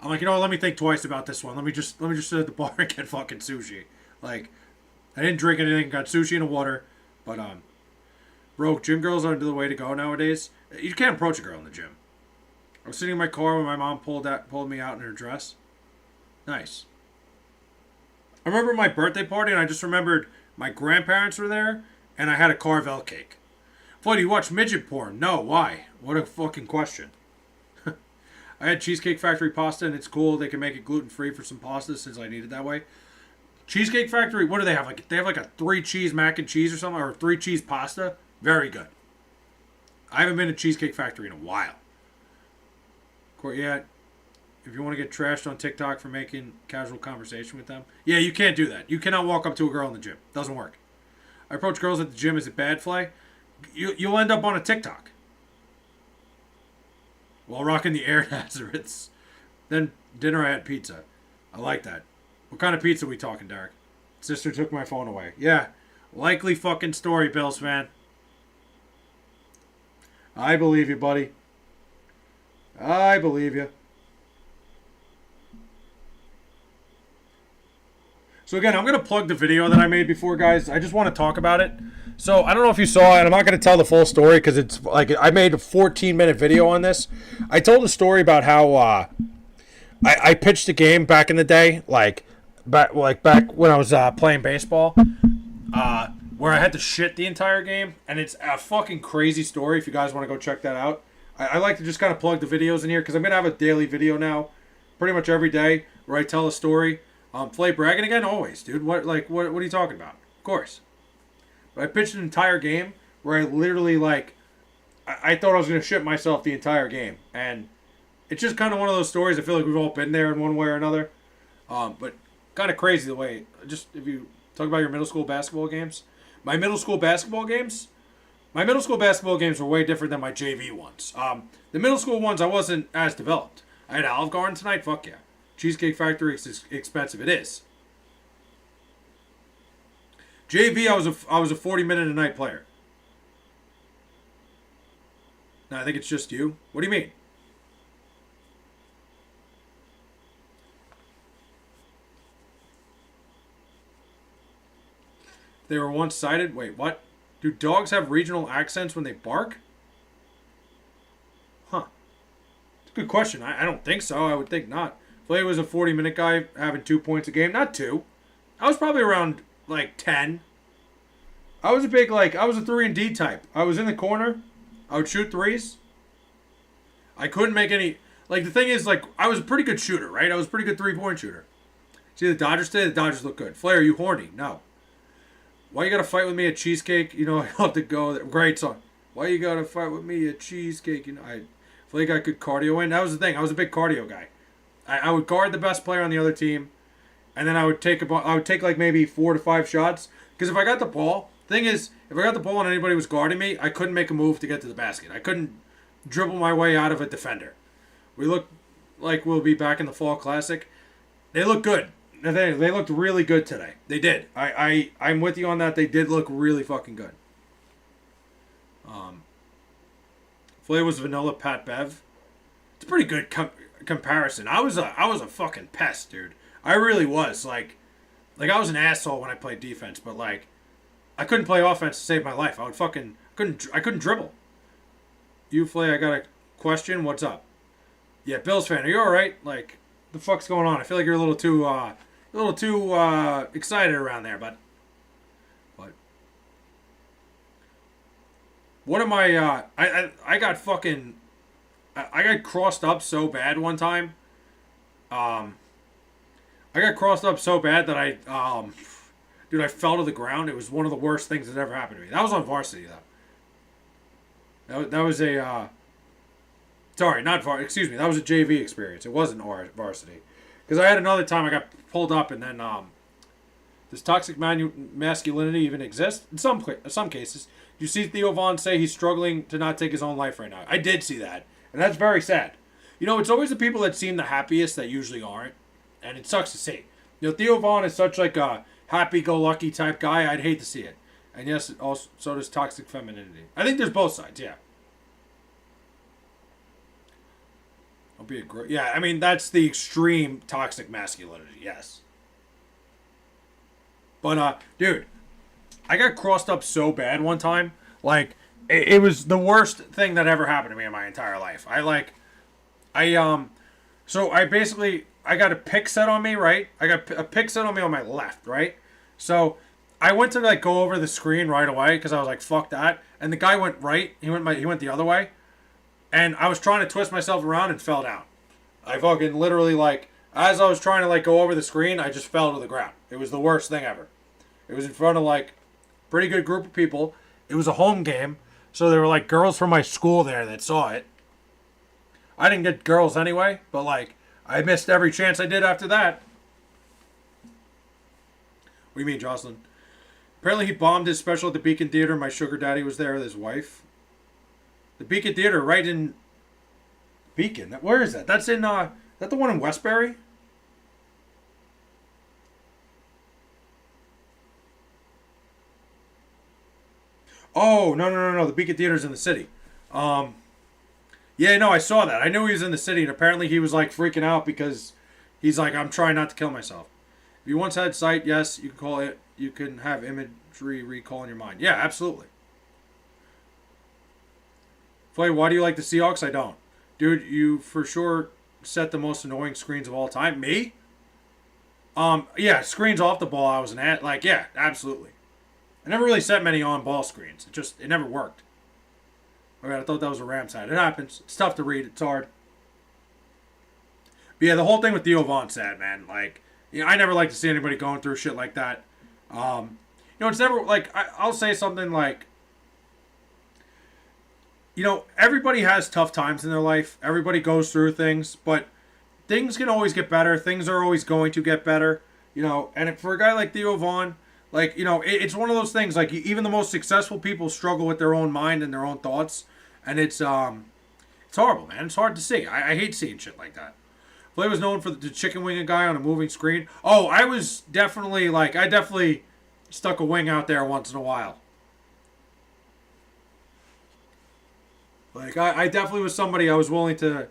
I'm like, you know what? Let me think twice about this one. Let me just sit at the bar and get fucking sushi. Like, I didn't drink anything. Got sushi and water, but bro, gym girls aren't the way to go nowadays. You can't approach a girl in the gym. I was sitting in my car when my mom pulled me out in her dress. Nice. I remember my birthday party, and I just remembered my grandparents were there, and I had a Carvel cake. Floyd, you watch midget porn? No, why? What a fucking question. I had Cheesecake Factory pasta, and it's cool. They can make it gluten-free for some pasta since I need it that way. Cheesecake Factory, what do they have? Like they have like a 3-cheese mac and cheese or something, or 3-cheese pasta. Very good. I haven't been to Cheesecake Factory in a while. Yeah, if you want to get trashed on TikTok for making casual conversation with them, yeah, you can't do that. You cannot walk up to a girl in the gym. Doesn't work. I approach girls at the gym. Is it bad, Fly? You'll end up on a TikTok while rocking the Air Nazareths. Then dinner, I had pizza. I like that. What kind of pizza are we talking, Derek? Sister took my phone away. Yeah, likely fucking story, Bills fan. I believe you, buddy. I believe you. So again, I'm going to plug the video that I made before, guys. I just want to talk about it. So I don't know if you saw it. I'm not going to tell the full story because it's like I made a 14-minute video on this. I told a story about how I pitched a game back in the day, like back when I was playing baseball, where I had to shit the entire game, and it's a fucking crazy story. If you guys want to go check that out, I like to just kind of plug the videos in here because I'm gonna have a daily video now, pretty much every day, where I tell a story. Flay bragging again, always, dude. What are you talking about? Of course. But I pitched an entire game where I literally I thought I was gonna shit myself the entire game, and it's just kind of one of those stories. I feel like we've all been there in one way or another. But kind of crazy the way. Just if you talk about your middle school basketball games, my middle school basketball games were way different than my JV ones. The middle school ones I wasn't as developed. I had Olive Garden tonight. Fuck yeah. Cheesecake Factory is expensive. It is. JV, I was a 40-minute a night player. No, I think it's just you. What do you mean? They were one-sided? Wait, what? Do dogs have regional accents when they bark? Huh. It's a good question. I don't think so. I would think not. Flay was a 40-minute guy having 2 points a game. Not 2. I was probably around, 10. I was I was a 3-and-D type. I was in the corner. I would shoot threes. I couldn't make any... the thing is, I was a pretty good shooter, right? I was a pretty good 3-point shooter. See the Dodgers today? The Dodgers look good. Flay, are you horny? No. Why you gotta fight with me at Cheesecake? You know, I have to go there. Great song. Why you gotta fight with me at Cheesecake? You know, I feel like I could cardio in. That was the thing. I was a big cardio guy. I would guard the best player on the other team, and then I would take maybe 4 to 5 shots. Because if I got the ball, thing is, if I got the ball and anybody was guarding me, I couldn't make a move to get to the basket. I couldn't dribble my way out of a defender. We look like we'll be back in the Fall Classic. They look good. They looked really good today. They did. I'm with you on that. They did look really fucking good. Flay was vanilla Pat Bev. It's a pretty good comparison. I was a fucking pest, dude. I really was. I was an asshole when I played defense, but I couldn't play offense to save my life. I couldn't dribble. You, Flay, I got a question. What's up? Yeah, Bills fan. Are you all right? The fuck's going on? I feel like you're a little too excited around there, but one of my I got fucking I got crossed up so bad one time. I got crossed up so bad that I fell to the ground. It was one of the worst things that ever happened to me. That was on varsity though. That was a sorry, not varsity. Excuse me. That was a JV experience. It wasn't varsity. Because I had another time I got pulled up, and then does toxic masculinity even exist? In some cases. You see Theo Vaughn say he's struggling to not take his own life right now. I did see that, and that's very sad. You know, it's always the people that seem the happiest that usually aren't. and it sucks to see. Theo Vaughn is such like a happy-go-lucky type guy. I'd hate to see it. And yes, it also so does toxic femininity. I think there's both sides. Yeah. I'll be a great. Yeah, I mean that's the extreme toxic masculinity. Yes. But dude, I got crossed up so bad one time. Like it was the worst thing that ever happened to me in my entire life. So I basically I got a pick set on me, right? I got a pick set on me on my left, right? So I went to like go over the screen right away because I was like, fuck that. And the guy went right. He went the other way. And I was trying to twist myself around and fell down. I fucking literally like as I was trying to like go over the screen, I just fell to the ground. It was the worst thing ever. It was in front of like pretty good group of people. It was a home game, so there were like girls from my school there that saw it. I didn't get girls anyway, but like I missed every chance I did after that. What do you mean, Jocelyn? Apparently he bombed his special at the Beacon Theater. My sugar daddy was there with his wife. The Beacon Theater, right in Beacon. Where is that? That's in is that the one in Westbury? Oh, no. The Beacon Theater's in the city. Yeah, no, I saw that. I knew he was in the city, and apparently he was like freaking out because he's like, I'm trying not to kill myself. If you once had sight, yes, you can call it. You can have imagery recall in your mind. Yeah, absolutely. Flay, why do you like the Seahawks? I don't. Dude, you for sure set the most annoying screens of all time. Me? Yeah, screens off the ball. I was an like, yeah, absolutely. I never really set many on ball screens. It never worked. Okay, I thought that was a Rams hat. It happens. It's tough to read. It's hard. But yeah, the whole thing with Theo Vaughn's sad, man. Like, I never like to see anybody going through shit like that. It's never like I'll say something like, everybody has tough times in their life. Everybody goes through things, but things can always get better. Things are always going to get better. And for a guy like Theo Vaughn, like, it's one of those things, like, even the most successful people struggle with their own mind and their own thoughts. And it's horrible, man. It's hard to see. I hate seeing shit like that. Flay was known for the chicken wing a guy on a moving screen. Oh, I definitely stuck a wing out there once in a while. Like, I definitely was somebody I was willing to...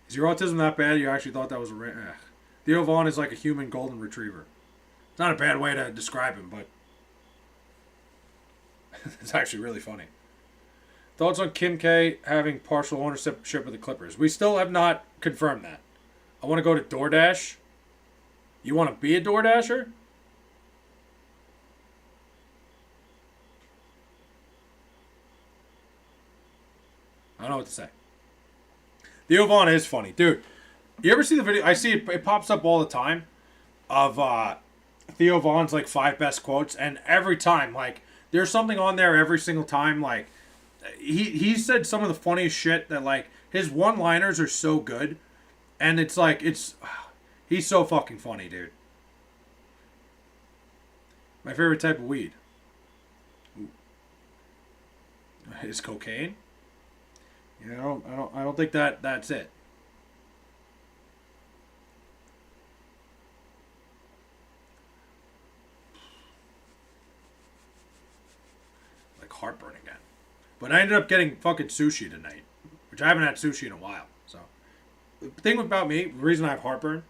Is your autism that bad? You actually thought that was a... Theo Vaughn is like a human golden retriever. It's not a bad way to describe him, but... it's actually really funny. Thoughts on Kim K having partial ownership of the Clippers? We still have not confirmed that. I want to go to DoorDash. You want to be a DoorDasher? I don't know what to say. Theo Vaughn is funny. Dude, you ever see the video? I see it pops up all the time of Theo Vaughn's like 5 best quotes, and every time, like, there's something on there every single time. Like, he said some of the funniest shit that, like, his one-liners are so good, and it's like, he's so fucking funny, dude. My favorite type of weed is cocaine. I don't think that's it. Like heartburn again. But I ended up getting fucking sushi tonight, which I haven't had sushi in a while. So the thing about me, the reason I have heartburn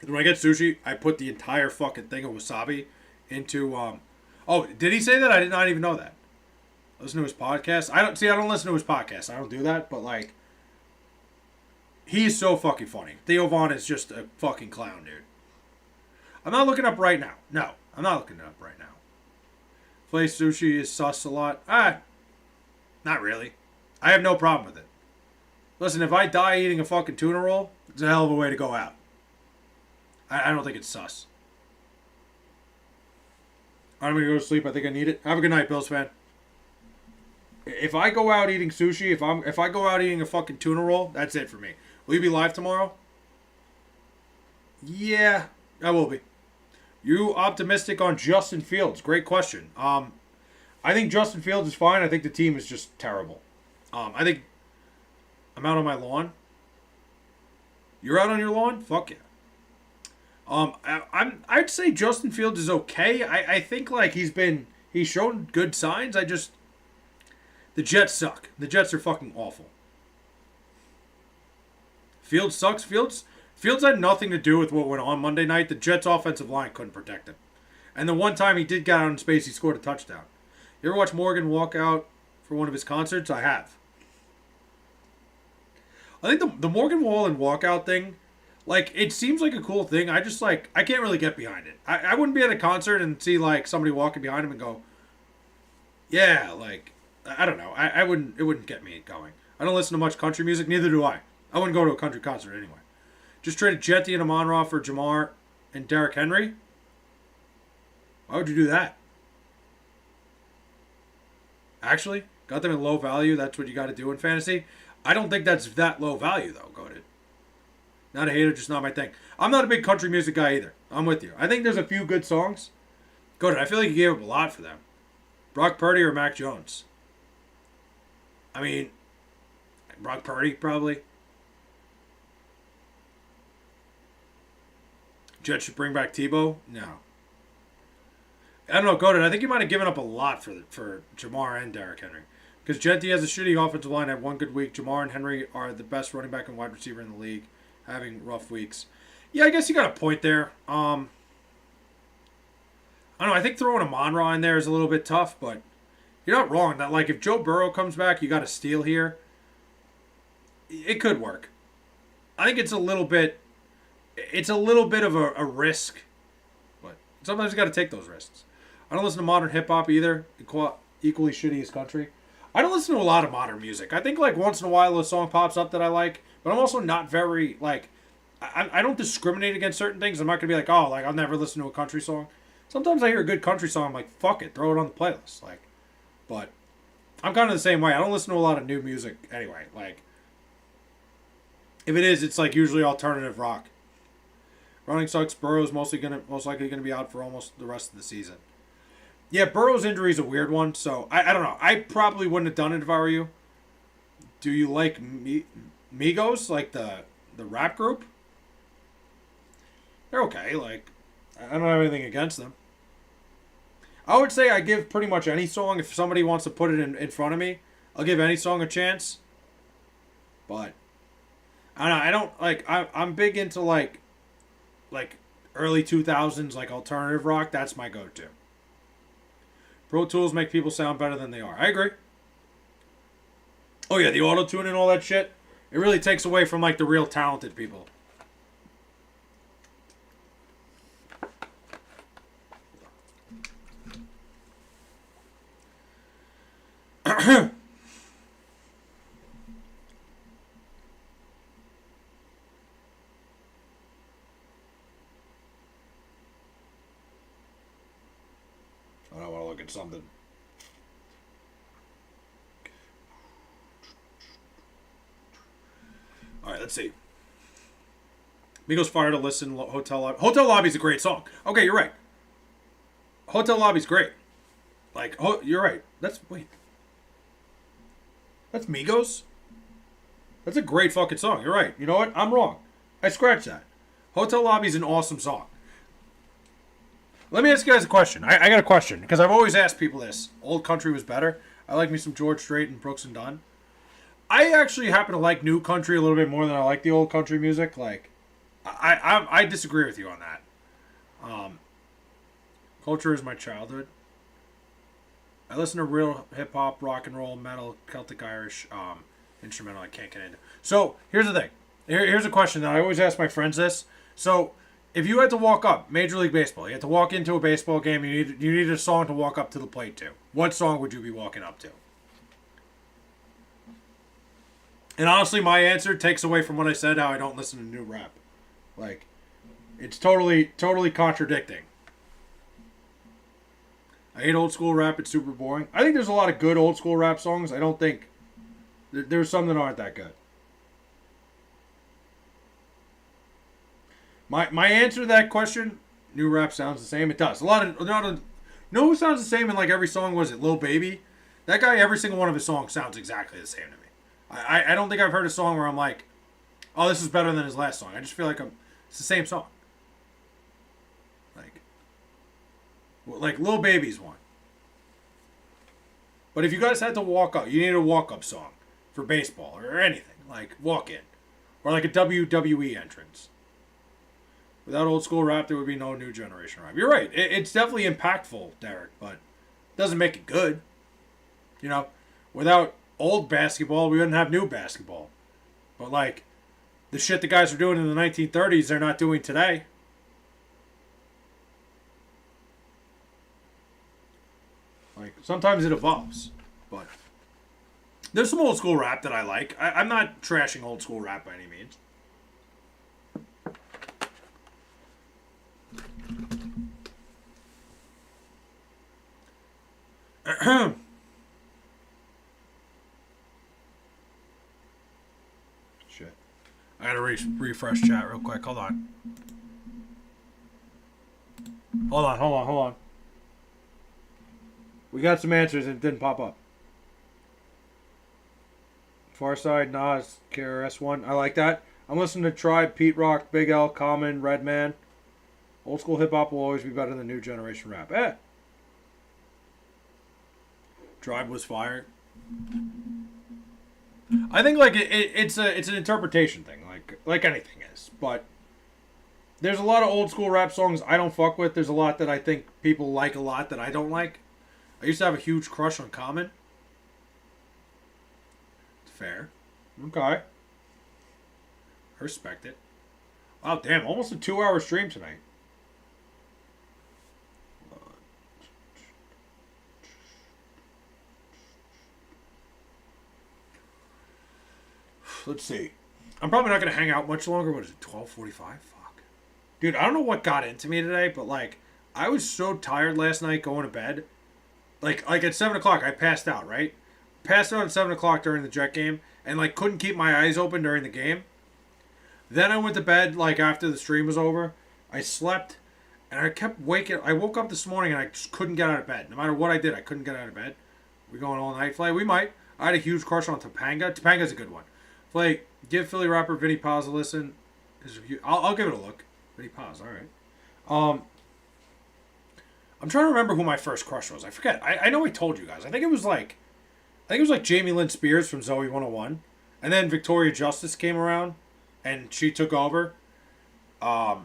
is when I get sushi, I put the entire fucking thing of wasabi into Oh, did he say that? I did not even know that. Listen to his podcast. I don't listen to his podcast. I don't do that, but like he's so fucking funny. Theo Vaughn is just a fucking clown, dude. I'm not looking up right now. No, I'm not looking it up right now. Flay sushi is sus a lot. Not really. I have no problem with it. Listen, if I die eating a fucking tuna roll, it's a hell of a way to go out. I don't think it's sus. I'm gonna go to sleep. I think I need it. Have a good night, Bills fan. If I go out eating sushi, if I go out eating a fucking tuna roll, that's it for me. Will you be live tomorrow? Yeah, I will be. You optimistic on Justin Fields? Great question. I think Justin Fields is fine. I think the team is just terrible. I think I'm out on my lawn. You're out on your lawn? Fuck yeah. I'd say Justin Fields is okay. I think like he's shown good signs. The Jets suck. The Jets are fucking awful. Fields sucks. Fields had nothing to do with what went on Monday night. The Jets offensive line couldn't protect him. And the one time he did get out in space, he scored a touchdown. You ever watch Morgan walk out for one of his concerts? I have. I think the Morgan Wallen walkout thing, like, it seems like a cool thing. I can't really get behind it. I wouldn't be at a concert and see, like, somebody walking behind him and go, yeah, like, I don't know. It wouldn't get me going. I don't listen to much country music, neither do I. I wouldn't go to a country concert anyway. Just traded Jetty and Amon-Ra for Jamar and Derrick Henry. Why would you do that? Actually, got them in low value. That's what you got to do in fantasy. I don't think that's that low value, though, Goated. Not a hater, just not my thing. I'm not a big country music guy either. I'm with you. I think there's a few good songs. Goated, I feel like you gave up a lot for them. Brock Purdy or Mac Jones? I mean, Brock Purdy, probably. Jets should bring back Tebow? No. I don't know, Goated. I think you might have given up a lot for Jamar and Derrick Henry. Because Jetty has a shitty offensive line, had one good week. Jamar and Henry are the best running back and wide receiver in the league, having rough weeks. Yeah, I guess you got a point there. I don't know. I think throwing a Amon-Ra in there is a little bit tough, but you're not wrong. That, like, if Joe Burrow comes back, you got a steal here. It could work. I think it's a little bit of a risk, but sometimes you got to take those risks. I don't listen to modern hip hop either. Equally shitty as country. I don't listen to a lot of modern music. I think like once in a while a song pops up that I like, but I'm also not very like. I don't discriminate against certain things. I'm not gonna be like, oh, like I'll never listen to a country song. Sometimes I hear a good country song, I'm like, fuck it, throw it on the playlist. Like, but I'm kind of the same way. I don't listen to a lot of new music anyway. Like, if it is, it's like usually alternative rock. Running sucks. Burrow's most likely gonna be out for almost the rest of the season. Yeah, Burrow's injury is a weird one, so I don't know. I probably wouldn't have done it if I were you. Do you like Migos, like the rap group? They're okay. Like, I don't have anything against them. I would say I give pretty much any song, if somebody wants to put it in front of me, I'll give any song a chance. But I don't like. I'm big into like early 2000s like alternative rock. That's my go-to. Pro Tools make people sound better than they are. I agree. Oh yeah, the auto-tune and all that shit. It really takes away from like the real talented people. I want to look at something. All right, let's see. Migos fired to listen. Hotel Lobby. Hotel Lobby's a great song. Okay, you're right. Hotel Lobby's great. Like, oh, you're right. That's Migos? That's a great fucking song. You're right. You know what? I'm wrong. I scratched that. Hotel Lobby's an awesome song. Let me ask you guys a question. I got a question, because I've always asked people this. Old country was better. I like me some George Strait and Brooks and Dunn. I actually happen to like new country a little bit more than I like the old country music. Like, I disagree with you on that. Culture is my childhood. I listen to real hip hop, rock and roll, metal, Celtic Irish, instrumental. I can't get into. So here's the thing. Here's a question that I always ask my friends this. So if you had to walk up, Major League Baseball, you had to walk into a baseball game, you needed a song to walk up to the plate to. What song would you be walking up to? And honestly, my answer takes away from what I said, how I don't listen to new rap. Like, it's totally contradicting. I hate old school rap. It's super boring. I think there's a lot of good old school rap songs. I don't think there's some that aren't that good. My answer to that question, new rap sounds the same. It does. You know who sounds the same in like every song? Was it Lil Baby? That guy, every single one of his songs sounds exactly the same to me. I don't think I've heard a song where I'm like, oh, this is better than his last song. I just feel like it's the same song. Like Lil Baby's one. But if you guys had to walk up, you need a walk-up song for baseball or anything. Like walk-in. Or like a WWE entrance. Without old school rap, there would be no new generation rap. You're right. It's definitely impactful, Derek, but it doesn't make it good. You know, without old basketball, we wouldn't have new basketball. But like, the shit the guys were doing in the 1930s, they're not doing today. Like, sometimes it evolves. But there's some old school rap that I like. I'm not trashing old school rap by any means. Shit. I gotta refresh chat real quick. Hold on. Hold on. We got some answers and it didn't pop up. Farside, Nas, KRS-One. I like that. I'm listening to Tribe, Pete Rock, Big L, Common, Redman. Old school hip hop will always be better than new generation rap. Tribe was fire. I think like it's an interpretation thing, like anything is. But there's a lot of old school rap songs I don't fuck with. There's a lot that I think people like a lot that I don't like. I used to have a huge crush on Common. It's fair. Okay. I respect it. Wow, damn, almost a 2-hour stream tonight. Let's see. I'm probably not going to hang out much longer. What is it, 12:45? Fuck. Dude, I don't know what got into me today, but like, I was so tired last night going to bed. Like at 7 o'clock, I passed out, right? Passed out at 7 o'clock during the Jet game, and like couldn't keep my eyes open during the game. Then I went to bed like after the stream was over. I slept, and I kept waking. I woke up this morning and I just couldn't get out of bed. No matter what I did, I couldn't get out of bed. We going all night flight? We might. I had a huge crush on Topanga. Topanga's a good one. Like, give Philly rapper Vinny Paz a listen. I'll give it a look. Vinny Paz, all right. I'm trying to remember who my first crush was. I forget. I know I told you guys. I think it was like Jamie Lynn Spears from Zoe 101, and then Victoria Justice came around, and she took over. That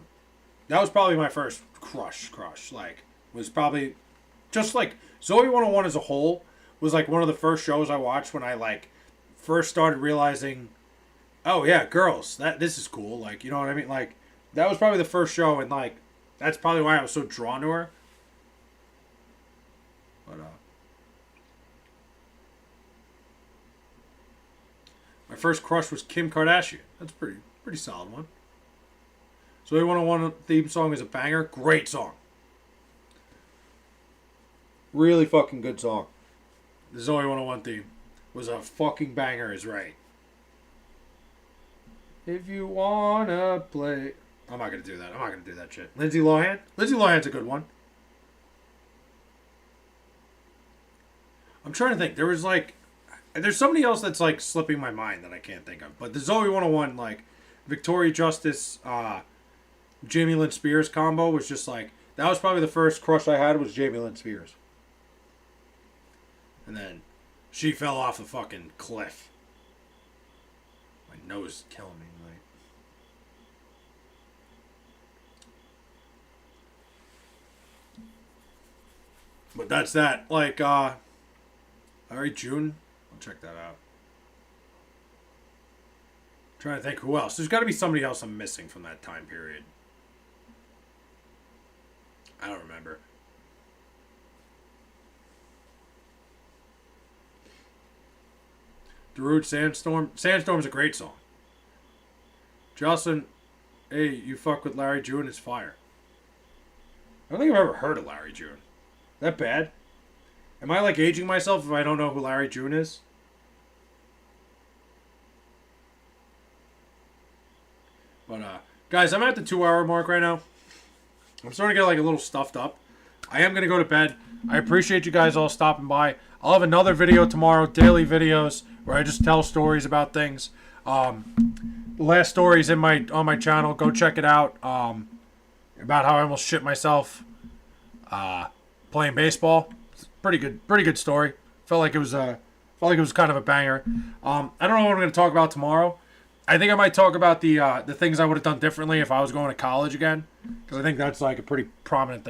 was probably my first crush. Like, was probably just like Zoe 101 as a whole was like one of the first shows I watched when I like first started realizing, oh yeah, girls, this is cool. Like, you know what I mean? Like, that was probably the first show, and like that's probably why I was so drawn to her. But my first crush was Kim Kardashian. That's pretty solid one. So Zoe 101 theme song is a banger. Great song. Really fucking good song. The Zoe 101 theme was a fucking banger, is right. If you wanna play... I'm not gonna do that. I'm not gonna do that shit. Lindsay Lohan? Lindsay Lohan's a good one. I'm trying to think. There's somebody else that's like slipping my mind that I can't think of. But the Zoe 101, like, Victoria Justice, Jamie Lynn Spears combo was just like, that was probably the first crush I had was Jamie Lynn Spears. And then she fell off the fucking cliff. My nose is killing me, like. But that's that. Like, Larry June. I'll check that out. I'm trying to think who else. There's got to be somebody else I'm missing from that time period. I don't remember. Darude Sandstorm. Sandstorm's a great song. Jocelyn, hey, you fuck with Larry June, it's fire. I don't think I've ever heard of Larry June. That bad? Am I like aging myself if I don't know who Larry June is? But guys, I'm at the 2-hour mark right now. I'm starting to get like a little stuffed up. I am gonna go to bed. I appreciate you guys all stopping by. I'll have another video tomorrow, daily videos, where I just tell stories about things. The last story's in my on my channel. Go check it out. About how I almost shit myself playing baseball. It's pretty good story. Felt like it was kind of a banger. I don't know what I'm going to talk about tomorrow. I think I might talk about the things I would have done differently if I was going to college again, because I think that's like a pretty prominent thing.